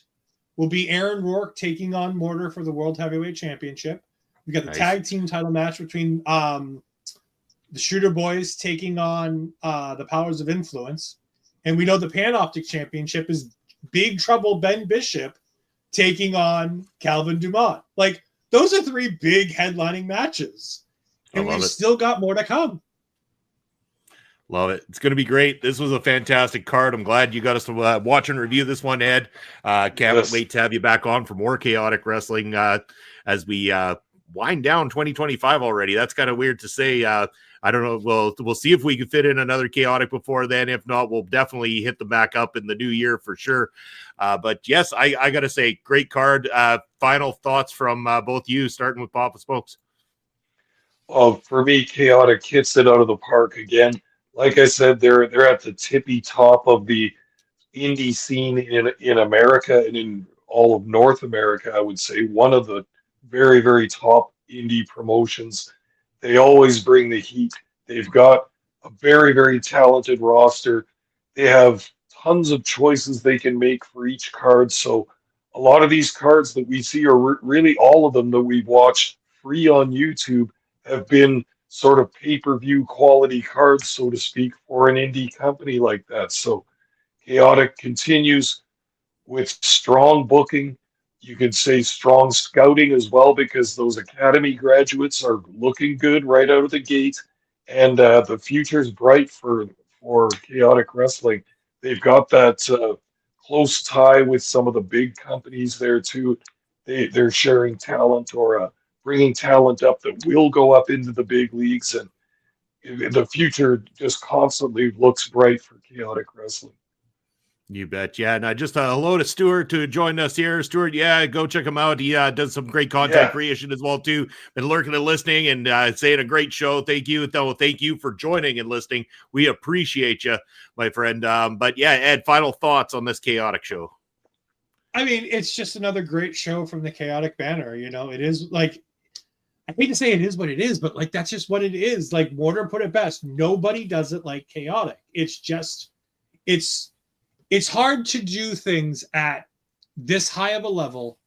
will be Aaron Rourke taking on Mortar for the World Heavyweight Championship. We've got the tag team title match between the Shooter Boys taking on the Powers of Influence. And we know the Optic Championship is Big Trouble Ben Bishop taking on Calvin Dumont. Like, those are 3 big headlining matches. And we've still got more to come. Love it. It's going to be great. This was a fantastic card. I'm glad you got us to watch and review this one, Ed. Can't wait to have you back on for more Chaotic Wrestling as we wind down 2025 already. That's kind of weird to say. I don't know. We'll see if we can fit in another Chaotic before then. If not, we'll definitely hit them back up in the new year for sure. But yes, I got to say, great card. Final thoughts from both you, starting with Papa Spokes. Well, for me, Chaotic hits it out of the park again. Like I said, they're at the tippy top of the indie scene in America and in all of North America, I would say, one of the very, very top indie promotions. They always bring the heat. They've got a very, very talented roster. They have tons of choices they can make for each card. So a lot of these cards that we see are really all of them that we've watched free on YouTube have been sort of pay-per-view quality cards, so to speak, for an indie company like that. So Chaotic continues with strong booking. You could say strong scouting as well, because those academy graduates are looking good right out of the gate, and the future's bright for Chaotic Wrestling. They've got that close tie with some of the big companies there too. They're sharing talent, or bringing talent up that will go up into the big leagues, and the future just constantly looks bright for Chaotic Wrestling. You bet. Yeah. And just hello to Stuart to join us here. Stuart, yeah, go check him out. He does some great content creation as well, too. Been lurking and listening and saying a great show. Thank you. Thank you for joining and listening. We appreciate you, my friend. But yeah, Ed, final thoughts on this Chaotic show. I mean, it's just another great show from the Chaotic banner. You know, it is like, I hate to say it is what it is, but like, that's just what it is. Like Mortar put it best. Nobody does it like Chaotic. It's hard to do things at this high of a level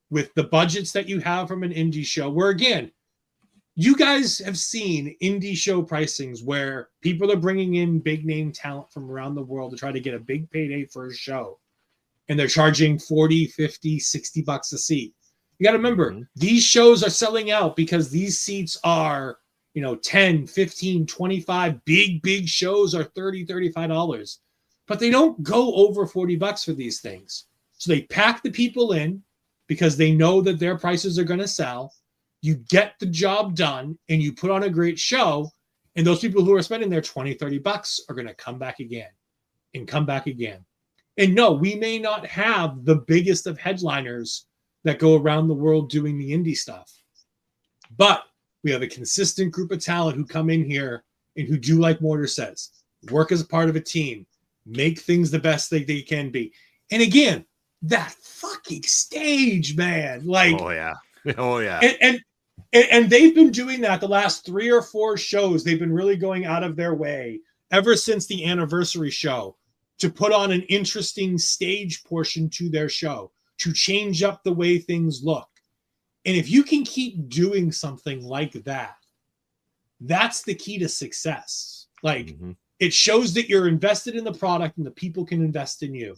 with the budgets that you have from an indie show, where again, you guys have seen indie show pricings where people are bringing in big name talent from around the world to try to get a big payday for a show. And they're charging 40, 50, 60 bucks a seat. You got to remember, these shows are selling out because these seats are, 10, 15, 25, big shows are $30, $35. But they don't go over 40 bucks for these things. So they pack the people in because they know that their prices are going to sell. You get the job done and you put on a great show. And those people who are spending their 20, 30 bucks are going to come back again and come back again. And no, we may not have the biggest of headliners that go around the world doing the indie stuff. But we have a consistent group of talent who come in here and who do like Mortar says, work as a part of a team. Make things the best they can be. And again, that fucking stage, man. Like, oh yeah. And they've been doing that the last 3 or 4 shows. They've been really going out of their way ever since the anniversary show to put on an interesting stage portion to their show, to change up the way things look. And if you can keep doing something like that, that's the key to success. Like, it shows that you're invested in the product and the people can invest in you,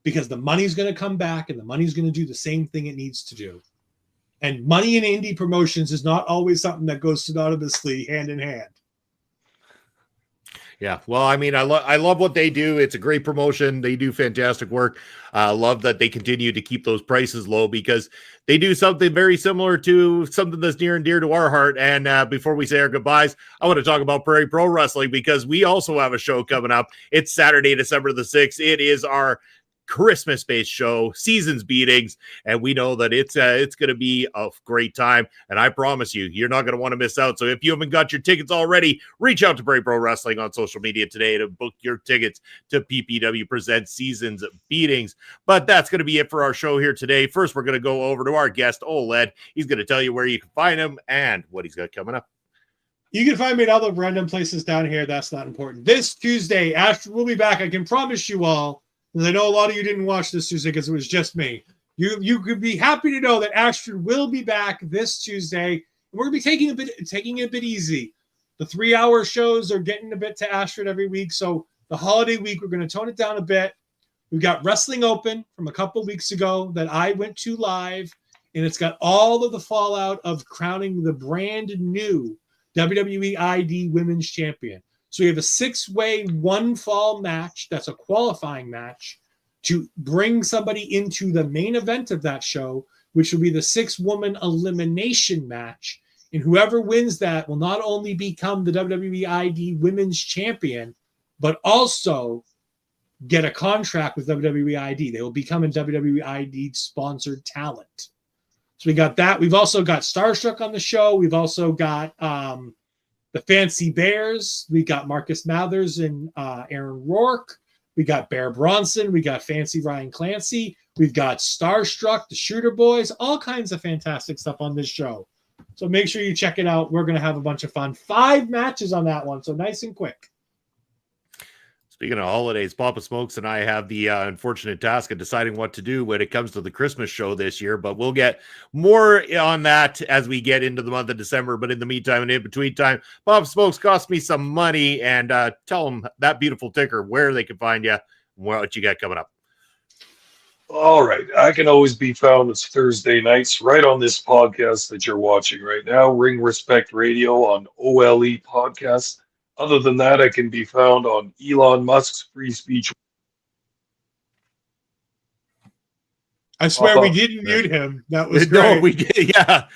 because the money's going to come back and the money's going to do the same thing it needs to do. And money in indie promotions is not always something that goes synonymously hand in hand. Yeah, well, I mean, I love what they do. It's a great promotion. They do fantastic work. I love that they continue to keep those prices low, because they do something very similar to something that's near and dear to our heart. And before we say our goodbyes, I want to talk about Prairie Pro Wrestling, because we also have a show coming up. It's Saturday, December the 6th. It is our Christmas-based show, Seasons Beatings, and we know that it's going to be a great time, and I promise you, you're not going to want to miss out. So if you haven't got your tickets already, reach out to Brave Pro Wrestling on social media today to book your tickets to PPW Presents Seasons Beatings. But that's going to be it for our show here today. First, we're going to go over to our guest, OLED. He's going to tell you where you can find him and what he's got coming up. You can find me in all the random places down here. That's not important. This Tuesday, Astrid will be back. I can promise you all, because I know a lot of you didn't watch this Tuesday because it was just me. You could be happy to know that Astrid will be back this Tuesday. We're going to be taking it a bit easy. The 3-hour shows are getting a bit to Astrid every week. So the holiday week, we're going to tone it down a bit. We've got Wrestling Open from a couple weeks ago that I went to live, and it's got all of the fallout of crowning the brand new WWE ID Women's Champion. So we have a 6-way 1-fall match. That's a qualifying match to bring somebody into the main event of that show, which will be the 6-woman elimination match. And whoever wins that will not only become the WWE ID Women's Champion, but also get a contract with WWE ID. They will become a WWE ID sponsored talent. So we got that. We've also got Starstruck on the show. We've also got the Fancy Bears. We got Marcus Mathers and Aaron Rourke. We got Bear Bronson. We got Fancy Ryan Clancy. We've got Starstruck, the Shooter Boys, all kinds of fantastic stuff on this show. So make sure you check it out. We're going to have a bunch of fun. 5 matches on that one, so nice and quick. Speaking of holidays, Papa Smokes and I have the unfortunate task of deciding what to do when it comes to the Christmas show this year, but we'll get more on that as we get into the month of December. But in the meantime and in between time, Papa Smokes cost me some money, and tell them that beautiful ticker where they can find you, what you got coming up. All right. I can always be found as Thursday nights right on this podcast that you're watching right now, Ring Respect Radio on OLE Podcast. Other than that, I can be found on Elon Musk's free speech. I swear we didn't mute him. That was great. No, we did. Yeah.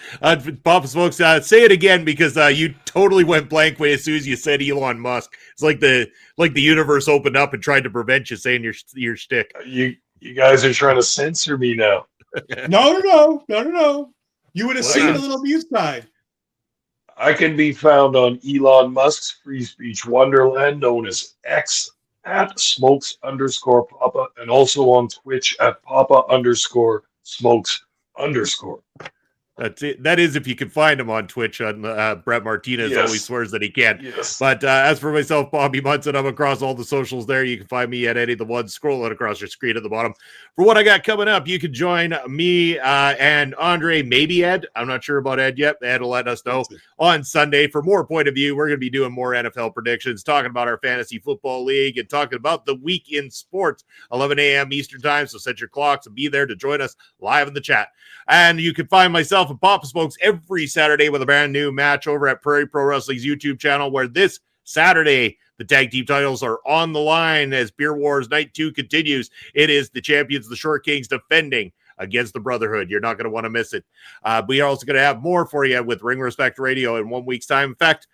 Papa Smokes, say it again because you totally went blank as soon as you said Elon Musk. It's like the universe opened up and tried to prevent you saying your shtick. You guys are trying to censor me now. No. You would have seen a little mute side. I can be found on Elon Musk's free speech wonderland, known as X, at smokes_papa, and also on Twitch at papa_smokes_. That's it. That is if you can find him on Twitch. On Brett Martinez always swears that he can. Yes. But as for myself, Bobby Munson, I'm across all the socials there. You can find me at any of the ones scrolling across your screen at the bottom. For what I got coming up, you can join me and Andre, maybe Ed. I'm not sure about Ed yet. Ed will let us know on Sunday. For more point of view, we're going to be doing more NFL predictions, talking about our fantasy football league, and talking about the week in sports, 11 a.m. Eastern time. So set your clocks and be there to join us live in the chat. And you can find myself and Papa Smokes every Saturday with a brand new match over at Prairie Pro Wrestling's YouTube channel, where this Saturday the tag team titles are on the line as Beer Wars Night 2 continues. It is the champions, the Short Kings, defending against the Brotherhood. You're not going to want to miss it. We are also going to have more for you with Ring Respect Radio in 1 week's time. In fact,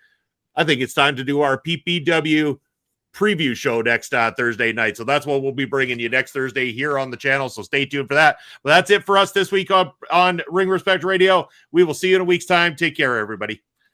I think it's time to do our PPW preview show next Thursday night. So that's what we'll be bringing you next Thursday here on the channel. So stay tuned for that. But that's it for us this week on Ring Respect Radio. We will see you in a week's time. Take care, everybody.